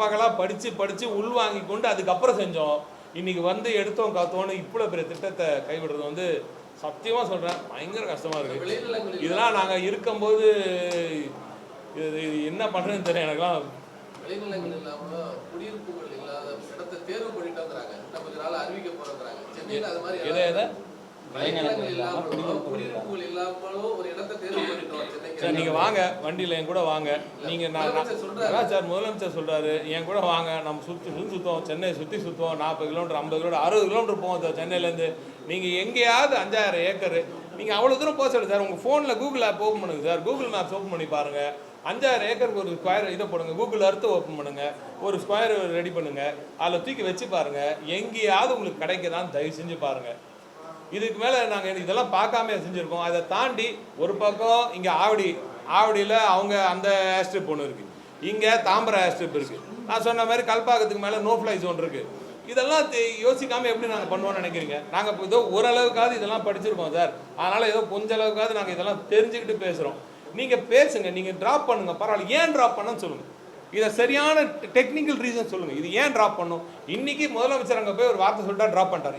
பகலாக படித்து உள்வாங்கி கொண்டு அதுக்கப்புறம் செஞ்சோம். இன்றைக்கி எடுத்தோம் காத்தோன்னு இவ்வளோ பெரிய திட்டத்தை கைவிடுறது சத்தியமாக சொல்கிறேன், பயங்கர கஷ்டமாக இருக்குது. இதெல்லாம் நாங்கள் இருக்கும்போது இது என்ன பண்ணுறதுன்னு தெரியும் எனக்குலாம்.
விளைநிலங்கள் இல்லாமல் குடியிருப்புகள் இல்லாத இடத்தை தேர்வு பண்ணிட்டு வந்துறாங்க, நம்ம கொஞ்ச நாள் அறிவிக்க போகிறாங்க. சென்னையில் அது மாதிரி விளைநிலங்கள் இல்லாமலும் குடியிருப்புகள் இல்லாமலும் ஒரு இடத்தை தேர்வு பண்ணிட்டு வரோம் சென்னைக்கு.
சார் நீங்கள் வாங்க, வண்டியில் என் கூட வாங்க. நீங்கள் நான் சார் முதலமைச்சர் சொல்கிறாரு, என் கூட வாங்க, நம்ம சுற்றுவோம், சென்னை சுற்றுவோம், 40 கிலோமீட்டர் 50 கிலோமீட்டர் 60 கிலோமீட்டர் போவோம் சார் சென்னையிலேருந்து. நீங்கள் எங்கேயாவது 5000 ஏக்கர் நீங்கள் அவ்வளோ தூரம் போக சொல்லுங்கள் சார். உங்கள் ஃபோனில் கூகுள் ஆப் ஓப்பன் பண்ணுங்க சார், கூகுள் மேப்ஸ் ஓப்பன் பண்ணி பாருங்கள். 5000 ஏக்கருக்கு ஒரு ஸ்கொயர் இதை போடுங்க, கூகுள் அர்த்து ஓப்பன் பண்ணுங்கள், ஒரு ஸ்கொயர் ரெடி பண்ணுங்கள், அதில் தூக்கி வச்சு பாருங்கள். எங்கேயாவது உங்களுக்கு கிடைக்கதான் தயவு செஞ்சு பாருங்கள். இதுக்கு மேலே நாங்கள் இதெல்லாம் பார்க்காம செஞ்சுருக்கோம். அதை தாண்டி ஒரு பக்கம் இங்கே ஆவடியில் அவங்க அந்த ஏர்ஸ்ட்ரிப் ஒன்று இருக்குது, இங்கே தாம்பரம் ஏர்ஸ்ட்ரிப் இருக்குது. நான் சொன்ன மாதிரி கல்பாக்கத்துக்கு மேலே நோ ஃப்ளை ஜோன் இருக்குது. இதெல்லாம் யோசிக்காமல் எப்படி நாங்கள் பண்ணுவோம்னு நினைக்கிறீங்க? நாங்கள் இப்போ ஏதோ ஓரளவுக்காவது இதெல்லாம் படிச்சிருக்கோம் சார், அதனால் ஏதோ கொஞ்ச அளவுக்காவது நாங்கள் இதெல்லாம் தெரிஞ்சுக்கிட்டு பேசுகிறோம். நீங்கள் பேசுங்க, நீங்கள் ட்ராப் பண்ணுங்கள், பரவாயில்ல. ஏன் ட்ராப் பண்ணணும்னு சொல்லுங்கள், இதை சரியான டெக்னிக்கல் ரீசன் சொல்லுங்கள். இது ஏன் ட்ராப் பண்ணும்? இன்றைக்கி முதலமைச்சர் அங்கே போய் ஒரு வார்த்தை சொல்லிட்டா ட்ராப் பண்ணிட்டார்.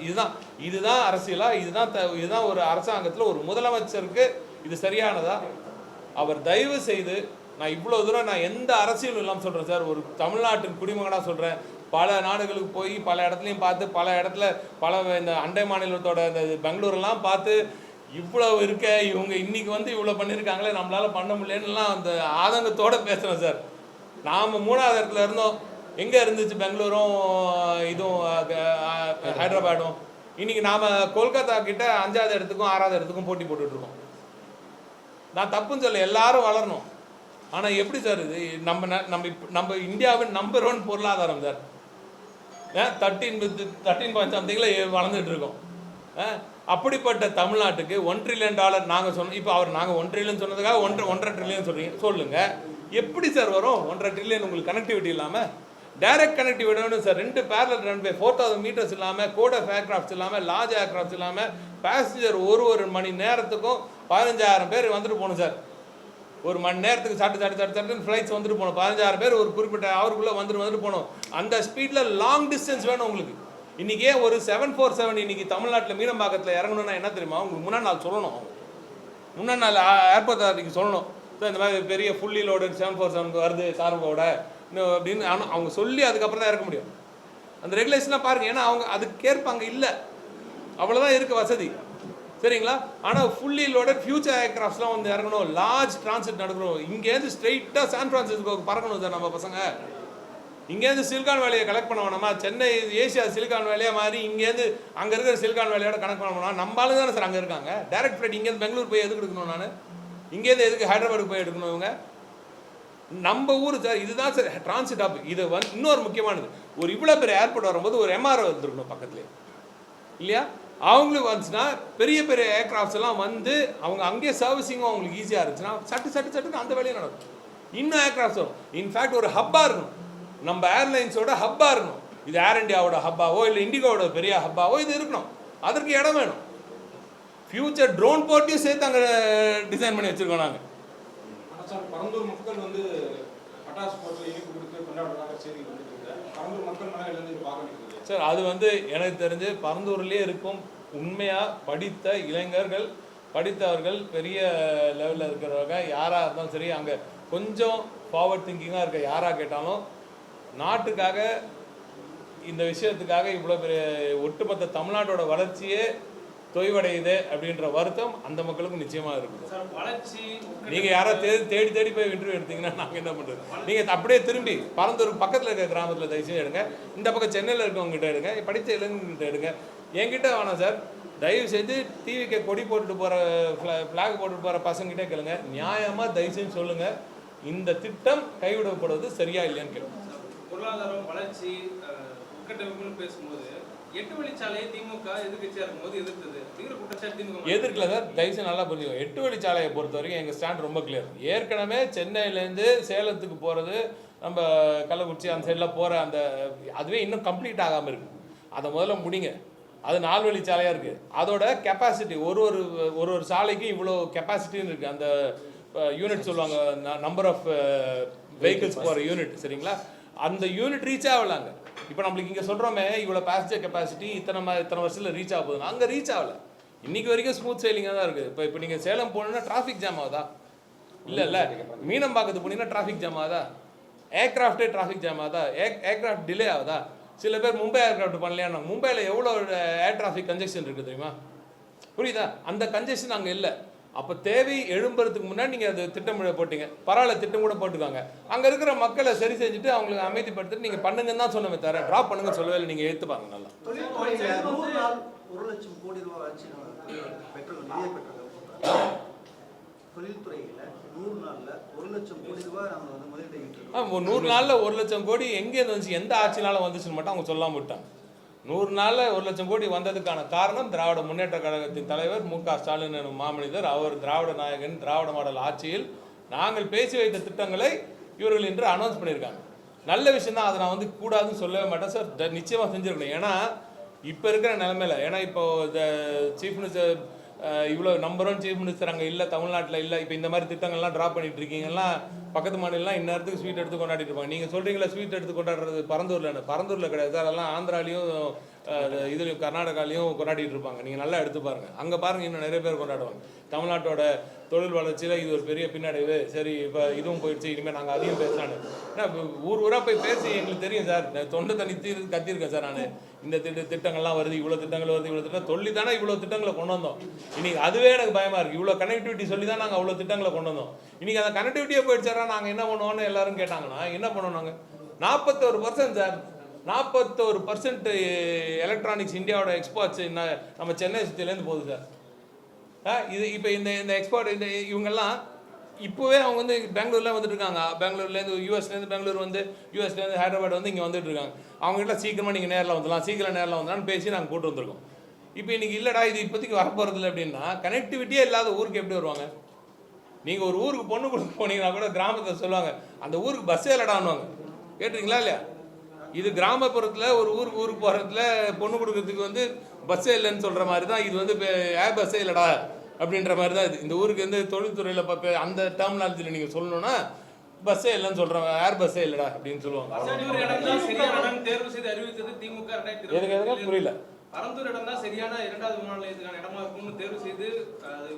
இதுதான் அரசியலா? இதுதான் ஒரு அரசாங்கத்தில் ஒரு முதலமைச்சருக்கு இது சரியானதா? அவர் தயவு செய்து, நான் இவ்வளோ தூரம் நான் எந்த அரசியலும் இல்லாமல் சொல்கிறேன் சார், ஒரு தமிழ்நாட்டின் குடிமகனாக சொல்கிறேன். பல நாடுகளுக்கு போய் பல இடத்துலையும் பார்த்து, பல இடத்துல இந்த அண்டை மாநிலத்தோட இந்த பெங்களூரெல்லாம் பார்த்து, இவ்வளோ இருக்க இவங்க இன்றைக்கி இவ்வளோ பண்ணியிருக்காங்களே, நம்மளால் பண்ண முடியலன்னுலாம் அந்த ஆதங்கத்தோடு பேசுகிறேன் சார். நாம் 3வது இடத்துல இருந்தோம். எங்கே இருந்துச்சு பெங்களூரும் இதுவும் ஹைதராபாடும்? இன்றைக்கி நாம் கொல்கத்தா கிட்ட 5வது இடத்துக்கும் 6வது இடத்துக்கும் போட்டி போட்டுட்ருக்கோம். நான் தப்புன்னு சொல்ல, எல்லாரும் வளரணும். ஆனால் எப்படி சார் இது? நம்ம இந்தியாவின் நம்பர் 1 பொருளாதாரம் சார். 13 சம்திங்கில் வளர்ந்துட்டு இருக்கோம். அப்படிப்பட்ட தமிழ்நாட்டுக்கு $1 trillion நாங்கள் சொன்னோம். இப்போ நாங்கள் 1 trillion சொன்னதுக்காக 1.5 trillion சொல்கிறீங்க. சொல்லுங்கள், எப்படி சார் வரும் 1.5 trillion உங்களுக்கு கனெக்டிவிட்டி இல்லாமல்? டைரக்ட் கனெக்டிவிட்டி வேணும் சார். 2 parallel runway 4000 meters இல்லாமல், கோட் ஆஃப் ஏர்கிராஃப்ட்ஸ் இல்லாமல், லார்ஜ் ஏர்கிராஃப்ட்ஸ் இல்லாமல், பேசஞ்சர் ஒரு மணி நேரத்துக்கும் 15000 பேர் வந்துட்டு போகணும் சார். ஒரு மணி நேரத்துக்கு சட்டு ஃப்ளைட்ஸ் வந்துட்டு போகணும். 15000 பேர் ஒரு குறிப்பிட்ட அவருக்குள்ளே வந்துட்டு போகணும். அந்த ஸ்பீடில் லாங் டிஸ்டன்ஸ் வேணும் உங்களுக்கு. இன்றைக்கே ஒரு 747 இன்றைக்கி தமிழ்நாட்டில் மீனம்பாக்கத்தில் இறங்கணுன்னா என்ன தெரியுமா? உங்களுக்கு முன்னாடி நாள் சொல்லணும், முன்னாடி நாள் ஏர்போர்ட் அதாரிட்டிக்கு சொல்லணும் சார், இந்த மாதிரி பெரிய ஃபுல்லி லோடு 747 வருது சார்போட அப்படின்னு. அவங்க சொல்லி அதுக்கப்புறம் தான் இறக்க முடியும். அந்த ரெகுலேஷன்லாம் பாருங்கள், ஏன்னா அவங்க அதுக்கு கேட்பாங்க. இல்லை, அவ்வளோதான் இருக்குது வசதி, சரிங்களா? ஆனால் ஃபுல்லி லோடட் ஃபியூச்சர் ஏர்கிராஃப்ட்ஸ்லாம் இறங்கணும், லார்ஜ் டிரான்சிட் நடக்கணும். இங்கேருந்து ஸ்ட்ரெயிட்டாக சான் ஃப்ரான்சிஸ்கோக்கு பறக்கணும் சார் நம்ம பசங்க. இங்கேருந்து சிலிகான் வேலையை கலெக்ட் பண்ண வேணாமா? சென்னை ஏசியா சிலிகான் வேலையாக மாதிரி இங்கேருந்து அங்கே இருக்கிற சிலிகான் வேலையோட கனெக்ட் பண்ண வேணாம். நம்ம ஆளுங்க தானே சார் அங்கே இருக்காங்க. டைரக்ட் ஃப்ளைட் இங்கேருந்து பெங்களூர் போய் எதுக்கு எடுக்கணும்? நான் இங்கேருந்து எதுக்கு ஹைதராபாத்துக்கு போய் எடுக்கணும்? இவங்க நம்ம ஊர் சார். இதுதான் சார் டிரான்சிட் ஆப். இது இன்னொரு முக்கியமானது, ஒரு இவ்வளோ பெரிய ஏர்போர்ட் வரும்போது ஒரு MRO வந்துருக்கணும் பக்கத்துலேயே, இல்லையா? அவங்களுக்கு வந்துச்சுன்னா பெரிய பெரிய ஏர்கிராஃப்ட்ஸ் எல்லாம் அவங்க அங்கேயே சர்வீஸிங்கும் அவங்களுக்கு ஈஸியாக இருந்துச்சுன்னா சட்டுன்னு அந்த வேலையும் நடக்கும். இன்னும் ஏர்கிராஃப்ட்ஸ் வரும். இன்ஃபேக்ட் ஒரு ஹப்பாக இருக்கணும், நம்ம ஏர்லைன்ஸோட ஹப்பாக இருக்கணும். இது ஏர் இண்டியாவோட ஹப்பாவோ இல்லை இண்டிகோவோட பெரிய ஹப்பாவோ இது இருக்கணும். அதற்கு இடம் வேணும். ஃபியூச்சர் ட்ரோன் போர்ட்டையும் சேர்த்து அங்கே டிசைன் பண்ணி வச்சுருக்கோம் நாங்கள்.
பரந்தூர் மக்கள் பட்டாசு போட்டு இனிப்பு கொடுத்து கொண்டாடுறாங்க. சரி, பரந்தூர் மக்கள் மேலே எழுந்து பார்க்க
சார், அது எனக்கு தெரிஞ்சு பரந்தூர்லேயே இருக்கும். உண்மையாக படித்த இளைஞர்கள், படித்தவர்கள், பெரிய லெவலில் இருக்கிறவங்க யாராக இருந்தாலும் சரி, அங்கே கொஞ்சம் ஃபார்வர்ட் திங்கிங்காக இருக்க யாராக கேட்டாலும் நாட்டுக்காக இந்த விஷயத்துக்காக இவ்வளோ பெரிய ஒட்டுமொத்த தமிழ்நாட்டோட வளர்ச்சியே தொய்வடையுது அப்படின்ற வருத்தம் அந்த மக்களுக்கும் நிச்சயமாக இருக்குது. நீங்கள் யாராவது தேடி தேடி போய் இன்டர்வியூ எடுத்தீங்கன்னா நாங்கள் என்ன பண்ணுறது? நீங்கள் அப்படியே திரும்பி பரந்தூர் பக்கத்தில் இருக்க கிராமத்தில் தயவுசெய்து எடுங்க, இந்த பக்கம் சென்னையில் இருக்கவங்ககிட்ட எடுங்க, படித்த இளைஞர்கிட்ட எடுங்க, என்கிட்ட வேணாம் சார். தயவு செஞ்சு டிவிக்கு கொடி போட்டுட்டு போகிற ஃப்ளாக் போட்டுட்டு போகிற பசங்கிட்டே கேளுங்க, நியாயமாக தயவு செஞ்சு சொல்லுங்கள், இந்த திட்டம் கைவிடப்படுவது சரியா இல்லையான்னு கேளுங்க.
பொருளாதாரம் வளர்ச்சி உட்கட்டமைப்புன்னு பேசும்போது 8 வழிச்சாலையை திமுக எதிர்க்கட்சியாக இருக்கும்போது எதிர்த்தது. குற்றச்சாட்டு திமுக
எதிர்க்கல சார், தயவுசெய்து நல்லா புரிஞ்சுக்கோங்க. 8 வழிச்சாலையை பொறுத்த வரைக்கும் எங்கள் ஸ்டாண்ட் ரொம்ப கிளியர். ஏற்கனவே சென்னையிலேருந்து சேலத்துக்கு போகிறது, நம்ம கள்ளக்குறிச்சி அந்த சைடில் போகிற அந்த அதுவே இன்னும் கம்ப்ளீட் ஆகாமல் இருக்குது. அதை முதல்ல முடிங்க. அது 4 வழிச்சாலையாக இருக்குது. அதோட கெப்பாசிட்டி ஒரு சாலைக்கு இவ்வளோ கெப்பாசிட்டின்னு இருக்குது. அந்த யூனிட் சொல்லுவாங்க, நம்பர் ஆஃப் வெஹிக்கிள்ஸ் போகிற யூனிட், சரிங்களா? அந்த யூனிட் ரீச் ஆகலாங்க. இப்போ நம்மளுக்கு இங்கே சொல்கிறோமே இவ்வளோ பேசஞ்சர் கெப்பாசிட்டி இத்தனை வருஷத்தில் ரீச் ஆக போகுதுன்னா அங்கே ரீச் ஆகலை. இன்றைக்கி வரைக்கும் ஸ்மூத் சைலிங்காக தான் இருக்குது. இப்போ நீங்கள் சேலம் போனீங்கன்னா டிராஃபிக் ஜாம் ஆகுதா? இல்லை மீனம்பாக்கத்து போனீங்கன்னா டிராஃபிக் ஜாம் ஆகுதா? ஏர்கிராஃப்டே டிராஃபிக் ஜாம் ஆகுதா? ஏர்கிராஃப்ட் டிலே ஆகுதா? சில பேர் மும்பை ஏர்கிராஃப்ட் பண்ணலையானா மும்பையில் எவ்வளோ ஏர் டிராஃபிக் கன்ஜெக்ஷன் இருக்குது தெரியுமா? புரியுதா? அந்த கன்ஜெக்ஷன் அங்கே இல்லை. அப்போ தேவை எழும்புறதுக்கு முன்னாடி நீங்கள் அது திட்டம் போட்டீங்க, பரவாயில்ல, திட்டம் கூட போட்டுக்காங்க. அங்கே இருக்கிற மக்களை சரி செஞ்சுட்டு அவங்களுக்கு அமைதிப்படுத்திட்டு நீங்கள் பண்ணுங்கன்னு தான் சொன்னமே தவிர ட்ராப் பண்ணுங்க சொல்லவே இல்லை. நீங்கள் எடுத்து பாருங்க. நல்லா
1 லட்சம் கோடி ரூபாய் ஆச்சு தொழில்துறையில் 100 நாளில் 1 லட்சம் கோடி ரூபாய் நம்ம வந்து முதலீடு.
100 நாளில் 1 லட்சம் கோடி எங்கேருந்து வந்துச்சு, எந்த ஆட்சினால வந்துச்சுன்னு மட்டும் அவங்க சொல்லாமல் விட்டாங்க. 100 நாளில் 1 லட்சம் கோடி வந்ததுக்கான காரணம் திராவிட முன்னேற்ற கழகத்தின் தலைவர் மு.க. ஸ்டாலின் எனும் மாமனிதர். அவர் திராவிட நாயகன், திராவிட மாடல் ஆட்சியில் நாங்கள் பேசி வைத்த திட்டங்களை இவர்கள் இன்று அனௌன்ஸ் பண்ணியிருக்காங்க. நல்ல விஷயம் தான், அதை நான் வந்து கூடாதுன்னு சொல்லவே மாட்டேன் சார். நிச்சயமாக செஞ்சுருக்கணும். ஏன்னா இப்போ இருக்கிற நிலைமையில, ஏன்னா இப்போ சீஃப் மினிஸ்டர் இவ்வளோ நம்பர் 1 சீஃப் மினிஸ்டர் அங்கே இல்லை, தமிழ்நாட்டில் இல்லை. இப்போ இந்த மாதிரி திட்டங்கள்லாம் ட்ராப் பண்ணிட்டு இருக்கீங்கன்னா பக்கத்து மாநிலம் இந்நேரத்துக்கு ஸ்வீட் எடுத்து கொண்டாடிட்டு இருப்பாங்க. நீங்கள் சொல்கிறீங்களா ஸ்வீட் எடுத்து கொண்டாடுறது பரந்தூரில் கிடையாது, அதெல்லாம் ஆந்திராலையும் இதுலையும் கர்நாடகாலையும் கொண்டாடிட்டு இருப்பாங்க. நீங்கள் நல்லா எடுத்து பாருங்கள், அங்கே பாருங்கள், இன்னும் நிறைய பேர் கொண்டாடுவாங்க. தமிழ்நாட்டோட தொழில் வளர்ச்சியில் இது ஒரு பெரிய பின்னடைவு. சரி, இப்போ இதுவும் போயிடுச்சு, இனிமேல் நாங்கள் அதையும் பேசலான்னு. ஏன்னா ஊராக போய் பேசி எங்களுக்கு தெரியும் சார், தொண்டை தண்ணி கத்திருக்கேன் சார். நான் இந்த திட்டங்கள்லாம் வருது, இவ்வளோ திட்டங்கள் வருது, இவ்வளோ திட்டம் சொல்லி தானே இவ்வளோ திட்டங்களை கொண்டு வந்தோம். இன்னைக்கு அதுவே எனக்கு பயமாக இருக்குது. இவ்வளோ கனெக்டிவிட்டி சொல்லி தான் நாங்கள் அவ்வளோ திட்டங்களை கொண்டு வந்தோம். இன்றைக்கி அந்த கனெக்டிவிட்டியே போயிடுச்சாரா, நாங்கள் என்ன பண்ணுவோன்னு எல்லாரும் கேட்டாங்கன்னா என்ன பண்ணுவோம்? நாங்கள் 41% சார், 41% எலக்ட்ரானிக்ஸ் இந்தியாவோட எக்ஸ்போர்ட்ஸ் நம்ம சென்னை சுற்றிலேருந்து போகுது சார். இது இப்போ இந்த எக்ஸ்போர்ட் இந்த இவங்கெல்லாம் இப்போவே அவங்க வந்து பெங்களூர்லாம் வந்துட்டு இருக்காங்க. பெங்களூர்லேருந்து யூஎஸ்லேருந்து பெங்களூர் வந்து யூஎஸ்லேருந்து ஹைதராபாத் வந்து இங்கே வந்துட்டு இருக்காங்க. அவங்ககிட்ட சீக்கிரமாக நீங்கள் நேரில் வந்துடலாம், சீக்கிரம் நேரில் வந்துடலாம்னு பேசி நாங்கள் கூட்டு வந்திருக்கோம். இப்போ இன்றைக்கி இல்லைடா இது இப்போதைக்கு வரப்போகிறதில்ல அப்படின்னா கனெக்டிவிட்டியே இல்லாத ஊருக்கு எப்படி வருவாங்க? நீங்கள் ஒரு ஊருக்கு பொண்ணு கொடுக்க போனீங்கன்னா கூட கிராமத்தில் சொல்லுவாங்க அந்த ஊருக்கு பஸ்ஸே இல்லடான்னுவாங்க. கேட்டுருங்களா இல்லையா? இது கிராமப்புறத்தில் ஒரு ஊருக்கு போகிறதுல பொண்ணு கொடுக்கறதுக்கு வந்து பஸ்ஸே இல்லைன்னு சொல்கிற மாதிரி தான் இது வந்து ஏர் பஸ்ஸே இல்லைடா அப்படின்ற மாதிரி தான் இது. இந்த ஊருக்கு வந்து தொழில்துறையில் அந்த டெர்மினாலஜியில் நீங்கள் சொல்லணும்னா பஸ்ஸே இல்லைன்னு சொல்கிறாங்க, ஏர் பஸ்ஸே இல்லைடா அப்படின்னு சொல்லுவாங்க.
தேர்வு செய்து அறிவித்தது திமுக.
எனக்கு புரியல.
பரந்தூர் இடம் தான் சரியான 2வது விமான நிலையத்துக்கான இடமா இருக்கும்னு தேர்வு செய்து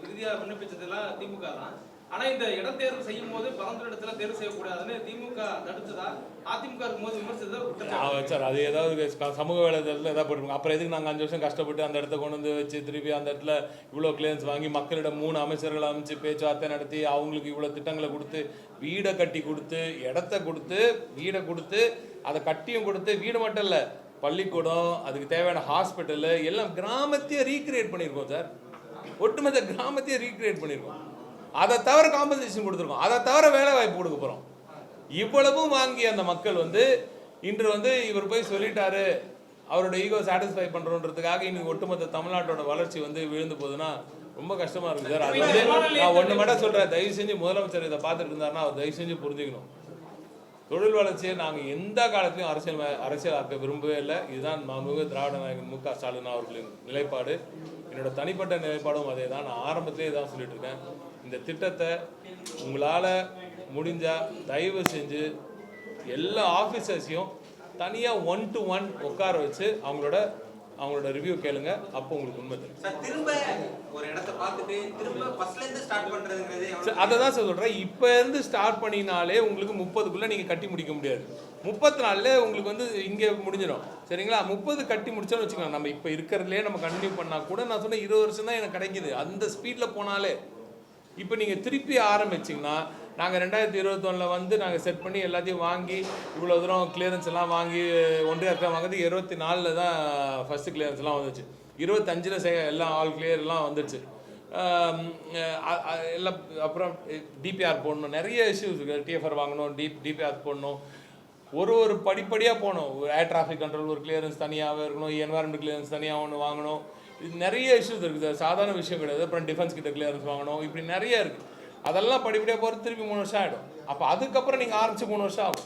இறுதியாக விண்ணப்பிச்சதெல்லாம் திமுக தான். ஆனா இந்த இடம் தேர்வு செய்யும் போது பரந்தூர் இடத்துல தேர்வு செய்யக்கூடாதுன்னு திமுக தடுத்ததா அதிமுக இருக்கும்போது விமர்சித்ததா
சார்? அது ஏதாவது சமூக வேலைதளத்தில் ஏதாவது போட்டுருங்க. அப்புறம் எதுக்கு நாங்கள் 5 வருஷம் கஷ்டப்பட்டு அந்த இடத்த கொண்டு வந்து வச்சு திருப்பி அந்த இடத்துல இவ்வளோ கிளியரன்ஸ் வாங்கி மக்களிடம் 3 அமைச்சர்களை அமைச்சு பேச்சுவார்த்தை நடத்தி அவங்களுக்கு இவ்வளோ திட்டங்களை கொடுத்து வீடை கட்டி கொடுத்து இடத்த கொடுத்து வீடை கொடுத்து அதை கட்டியும் கொடுத்து வீடு மட்டும் இல்லை பள்ளிக்கூடம் அதுக்கு தேவையான ஹாஸ்பிட்டலு எல்லாம் கிராமத்தையே ரீக்ரியேட் பண்ணியிருக்கோம் சார். ஒட்டுமொத்த கிராமத்தையே ரீக்ரியேட் பண்ணியிருக்கோம். அதை தவிர காம்பன்சேஷன் கொடுத்துருக்கோம், அதை தவிர வேலை வாய்ப்பு கொடுக்க போகிறோம். இவ்வளவும் வாங்கி அந்த மக்கள் வந்து இன்று வந்து இவர் போய் சொல்லிட்டாரு அவரோட ஈகோ சாட்டிஸ்ஃபை பண்ணுறோன்றதுக்காக இன்னைக்கு ஒட்டுமொத்த தமிழ்நாட்டோட வளர்ச்சி வந்து விழுந்து போகுதுன்னா ரொம்ப கஷ்டமாக இருக்குது சார். அது வந்து நான் ஒன்று மட்டும் சொல்கிறேன், தயவு செஞ்சு முதலமைச்சர் இதை பார்த்துட்டு இருந்தாருன்னா அவர் தயவு செஞ்சு புரிஞ்சுக்கணும். தொழில் வளர்ச்சியை நாங்கள் எந்த காலத்திலையும் அரசியலாக்க விரும்பவே இல்லை. இதுதான் திராவிட நாயகன் மு.க. ஸ்டாலின் அவர்களின் நிலைப்பாடு. என்னோட தனிப்பட்ட நிலைப்பாடும் அதே தான். நான் ஆரம்பத்திலே தான் சொல்லிட்டு இருக்கேன், இந்த திட்டத்தை உங்களால் முடிஞ்சால் தயவு செஞ்சு எல்லா ஆஃபீஸர்ஸையும் தனியாக 1-to-1 உட்கார வச்சு அவங்களோட அவங்களோட ரிவ்யூ கேளுங்க, அப்போ உங்களுக்கு உண்மை தெரியும்.
சார் திரும்ப ஒரு இடத்த பார்த்துட்டு திரும்ப ஃபர்ஸ்ட்ல இருந்து ஸ்டார்ட் பண்றதுங்கிறது
அதை தான் சொல்கிறேன். இப்போ இருந்து ஸ்டார்ட் பண்ணினாலே உங்களுக்கு 30க்குள்ளே நீங்கள் கட்டி முடிக்க முடியாது. 30 நாள்ல உங்களுக்கு வந்து இங்கே முடிஞ்சிடும். சரிங்களா? 30 கட்டி முடிச்சோன்னு வச்சுக்கோங்க. நம்ம இப்போ இருக்கிறதுலே நம்ம கண்டினியூ பண்ணால் கூட நான் சொன்ன 20 வருஷம் தான் எனக்கு கிடைக்குது. அந்த ஸ்பீடில் போனாலே இப்போ நீங்கள் திருப்பி ஆரம்பிச்சிங்கன்னா, நாங்கள் 2021 வந்து நாங்கள் செட் பண்ணி எல்லாத்தையும் வாங்கி இவ்வளோ தூரம் கிளியரன்ஸ் எல்லாம் வாங்கி ஒன்றிய அரசாங்கம் வாங்குறது 24 தான் ஃபஸ்ட்டு கிளியரன்ஸ்லாம் வந்துச்சு. 25 எல்லாம் ஆல் கிளியர்லாம் வந்துடுச்சு. எல்லாம் அப்புறம் டிபிஆர் போடணும், நிறைய இஷ்யூஸ் இருக்குது. டிஎஃப்ஆர் வாங்கணும், டிபிஆர் போடணும், ஒரு படிப்படியாக போகணும். ஏர் டிராஃபிக் கண்ட்ரோல் ஒரு கிளியரன்ஸ் தனியாகவே இருக்கணும், என்வாரன்மெண்ட் கிளியரன்ஸ் தனியாக ஒன்று வாங்கணும். இது நிறைய இஷ்யூஸ் இருக்குது, சாதாரண விஷயம் கிடையாது. அப்புறம் டிஃபென்ஸ் கிட்ட கிளியரன்ஸ் வாங்கணும், இப்படி நிறைய இருக்குது. அதெல்லாம் படிப்படியாக போகிறது திருப்பி 3 வருஷம் ஆகிடும். அப்போ அதுக்கப்புறம் நீங்கள் ஆரம்பிச்சு 3 வருஷம் ஆகும்.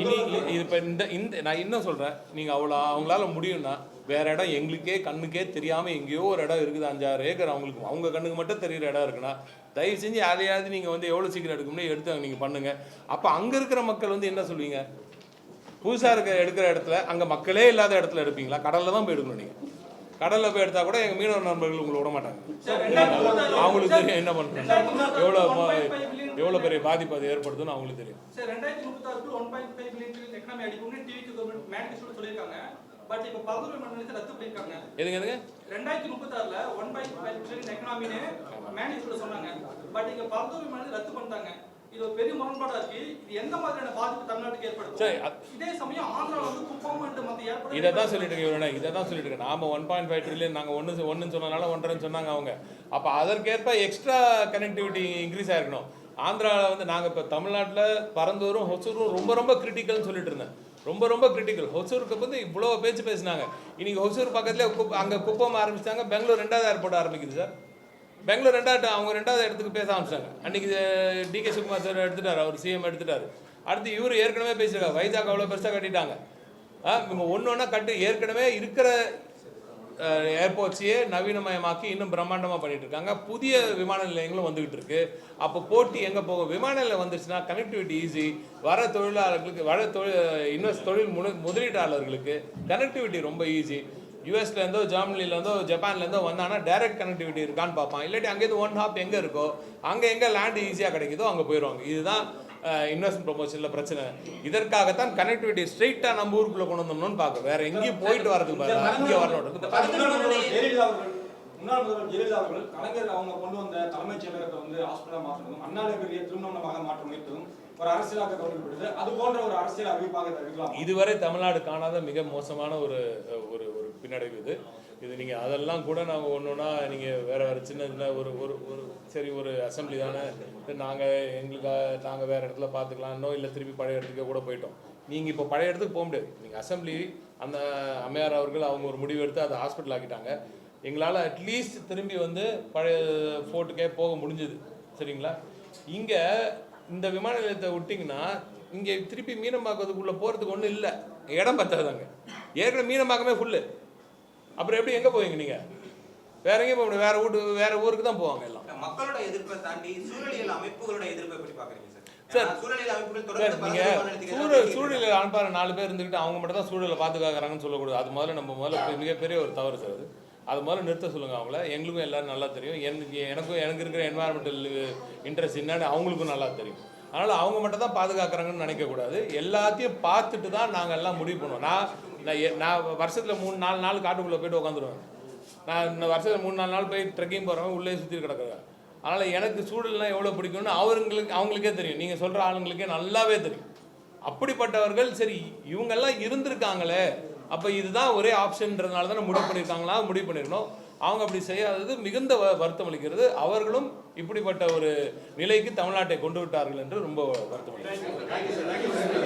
இனி இது இப்போ இந்த நான் இன்னும் சொல்கிறேன், நீங்கள் அவங்களால முடியும்னா வேற இடம் எங்களுக்கே கண்ணுக்கே தெரியாமல் எங்கேயோ ஒரு இடம் இருக்குது, 5-6 ஏக்கர் அவங்களுக்கு அவங்க கண்ணுக்கு மட்டும் தெரிகிற இடம் இருக்குன்னா தயவு செஞ்சு அதையாவது நீங்கள் வந்து எவ்வளோ சீக்கிரம் எடுக்க முடியும் எடுத்து நீங்கள் பண்ணுங்கள். அப்போ அங்கே இருக்கிற மக்கள் வந்து என்ன சொல்லுவீங்க? புதுசாக எடுக்கிற இடத்துல அங்கே மக்களே இல்லாத இடத்துல எடுப்பீங்களா? கடலில் தான் போய் எடுக்கணும். நீங்கள் கடலில் போய் எடுத்தால் கூட எங்கள் மீனவர் நண்பர்கள் உங்களை விட மாட்டாங்க. அவங்களுக்கு தெரியும் என்ன பண்ணுறேன், எவ்வளோ பெரிய பாதிப்பு அது ஏற்படுத்துன்னு அவங்களுக்கு தெரியும்.
சார் 2036 1.5 பில்லியன் எக்கனாமி அடிக்கும்னு டிவிக்கு கவர்மெண்ட் மேனிஃபெஸ்டோல சொல்லியிருக்காங்க. பட் இப்போ பரந்தூர் விமானத்தை ரத்து பண்ணிருக்காங்க.
எதுங்க
2036ல 1.5 பில்லியன் எக்கனாமின்னு மேனிஃபெஸ்டோல சொன்னாங்க. பட் இங்க பரந்தூர் விமானத்தை ரத்து பண்ணிட்டாங்க. இது ஒரு பெரிய முரண்பாடா இருக்கு. இது எந்த மாதிரியான பாதிப்பு தமிழ்நாட்டுக்கு ஏற்படுத்தும்? இதே சமயம் ஆந்திரால வந்து குப்பம் மற்றும் மத்த ஏற்படும்.
இதை தான் சொல்லிட்டு இருக்கேன். நாம 1.5 ட்ரில்லியன் நாங்கள் ஒன்று சொன்னனால 1.5 சொன்னாங்க அவங்க. அப்போ அதற்கேற்ப எக்ஸ்ட்ரா கனெக்டிவிட்டி இன்க்ரீஸ் ஆகிருக்கணும். ஆந்திராவில் வந்து நாங்கள் இப்போ தமிழ்நாட்டில் பரந்தூரும் ஹொசூரும் ரொம்ப கிரிட்டிக்கல்னு சொல்லிட்டு இருந்தேன். ரொம்ப கிரிட்டிக்கல். ஹொசூருக்கு வந்து இவ்வளோ பேச்சு பேசினாங்க. இன்னைக்கு ஹொசூர் பக்கத்துலேயே அங்கே குப்பம் ஆரம்பிச்சிட்டாங்க. பெங்களூர் 2வது ஏர்போர்ட் ஆரம்பிக்குது சார். பெங்களூர் 2வது இடத்துக்கு பேச ஆரம்பிச்சிட்டாங்க. அன்றைக்கி டிகே சிவகுமார் சார் எடுத்துட்டார், அவர் சிஎம் எடுத்துட்டார். அடுத்து இவர் ஏற்கனவே பேசியிருக்காரு, வைஜாக் அவ்வளோ பெருசாக கட்டிட்டாங்க. இவங்க ஒன்று கட்டு ஏற்கனவே இருக்கிற ஏர்போர்ட்ஸையே நவீனமயமாக்கி இன்னும் பிரம்மாண்டமாக பண்ணிட்டு இருக்காங்க. புதிய விமான நிலையங்களும் வந்துகிட்டு இருக்கு. அப்போ போட்டி எங்கே போகும்? விமான நிலையம் வந்துருச்சுன்னா கனெக்டிவிட்டி ஈஸி. வர தொழிலாளர்களுக்கு தொழில் முதலீட்டாளர்களுக்கு கனெக்டிவிட்டி ரொம்ப ஈஸி. யூஎஸ்லேருந்தோ ஜெர்மனிலேருந்தோ ஜப்பான்லேருந்தோ வந்தாங்கன்னா டைரக்ட் கனெக்டிவிட்டி இருக்கான்னு பார்ப்பான். இல்லாட்டி அங்கேருந்து 1 ஹாப் எங்கே இருக்கோ அங்கே எங்கே லேண்ட் ஈஸியாக கிடைக்குதோ அங்கே போயிடுவாங்க. இதுதான் இன்வெஸ்ட்மெண்ட் ப்ரொமோஷனில் பிரச்சனை. இதற்காகத்தான் கனெக்டிவிட்டி ஸ்ட்ரெயிட்டாக நம்ம ஊருக்குள்ளே கொண்டு வந்தோம்னு பார்க்க, வேற எங்கேயும் போயிட்டு வரதுக்கு பாருங்க, இங்கே வரணும்.
முன்னாள் முதல்வர் ஜெயலலிதா அவர்கள் கலைஞர் அவங்க கொண்டு வந்த தலைமைச் செயலகத்தை வந்து ஹாஸ்பிட்டலாக மாற்றணும், அண்ணா நகரியை திருமணமாக மாற்ற முயற்சியும் ஒரு அரசியலாக கவனிக்கப்படுது. அது போன்ற ஒரு அரசியல் அறிவிப்பாக இருக்கலாம்.
இதுவரை தமிழ்நாடு காணாத மிக மோசமான ஒரு ஒரு பின்னடைவு இது. நீங்கள் அதெல்லாம் கூட நாங்கள் ஒன்றுனா நீங்கள் வேறு சின்ன ஒரு அசம்பிளி தானே, நாங்கள் வேறு இடத்துல பார்த்துக்கலாம், இன்னும் இல்லை திருப்பி பழைய இடத்துக்கே கூட போயிட்டோம். நீங்கள் இப்போ பழைய இடத்துக்கு போக முடியாது. நீங்கள் அசம்பிளி அந்த அம்மையார் அவர்கள் அவங்க ஒரு முடிவு எடுத்து அதை ஹாஸ்பிட்டல் ஆக்கிட்டாங்க. எங்களால் அட்லீஸ்ட் திரும்பி வந்து பழைய ஃபோர்ட்டுக்கே போக முடிஞ்சுது. சரிங்களா? இங்கே இந்த விமான நிலையத்தை விட்டிங்கன்னா இங்கே திருப்பி மீனம்பாக்கத்துக்குள்ளே போகிறதுக்கு ஒன்றும் இல்லை, இடம் பத்தாதாங்க. ஏற்கனவே மீனம்பாக்கமே ஃபுல்லு. அப்புறம் எப்படி எங்கே போவீங்க? நீங்கள் வேற எங்கேயும் போக முடியாது, வேற ஊருக்கு தான் போவாங்க எல்லாம்.
மக்களோட எதிர்ப்பை தாண்டி சூழலியல் அமைப்புகளோட எதிர்ப்பை எப்படி பார்க்குறீங்க
சார்? சூழலில் அனுப்பாரு 4 பேர் இருந்துக்கிட்டு அவங்க மட்டும் தான் சூழலை பாதுகாக்கிறாங்கன்னு சொல்லக்கூடாது. அது முதல்ல மிகப்பெரிய ஒரு தவறு சார். அது முதல்ல நிறுத்த சொல்லுங்கள் அவங்கள. எங்களுக்கும் எல்லோரும் நல்லா தெரியும். எனக்கு இருக்கிற என்வாயர்மெண்டல் இன்ட்ரெஸ்ட் என்னன்னு அவங்களுக்கும் நல்லா தெரியும். அதனால் அவங்க மட்டும் தான் பாதுகாக்கிறாங்கன்னு நினைக்கக்கூடாது. எல்லாத்தையும் பார்த்துட்டு தான் நாங்கள் எல்லாம் முடிவு பண்ணுவோம். நான் வருஷத்தில் 3-4 நாள் காட்டுக்குள்ளே போய்ட்டு உட்காந்துருவேன். நான் இந்த வருஷத்தில் 3-4 நாள் போய் ட்ரெக்கிங் போகிறவங்க உள்ளே சுற்றி கிடக்குறேன். அதனால் எனக்கு சூழல்லாம் எவ்வளோ பிடிக்கும்னு அவங்களுக்கே தெரியும். நீங்கள் சொல்கிற ஆளுங்களுக்கே நல்லாவே தெரியும். அப்படிப்பட்டவர்கள் சரி இவங்கெல்லாம் இருந்திருக்காங்களே, அப்போ இதுதான் ஒரே ஆப்ஷன்றதுனால தானே முடிவு பண்ணியிருக்கணும். அவங்க அப்படி செய்யாதது மிகுந்த வருத்தம் அளிக்கிறது. அவர்களும் இப்படிப்பட்ட ஒரு நிலைக்கு தமிழ்நாட்டை கொண்டு விட்டார்கள் என்று ரொம்ப வருத்தம் அளிக்கிறது.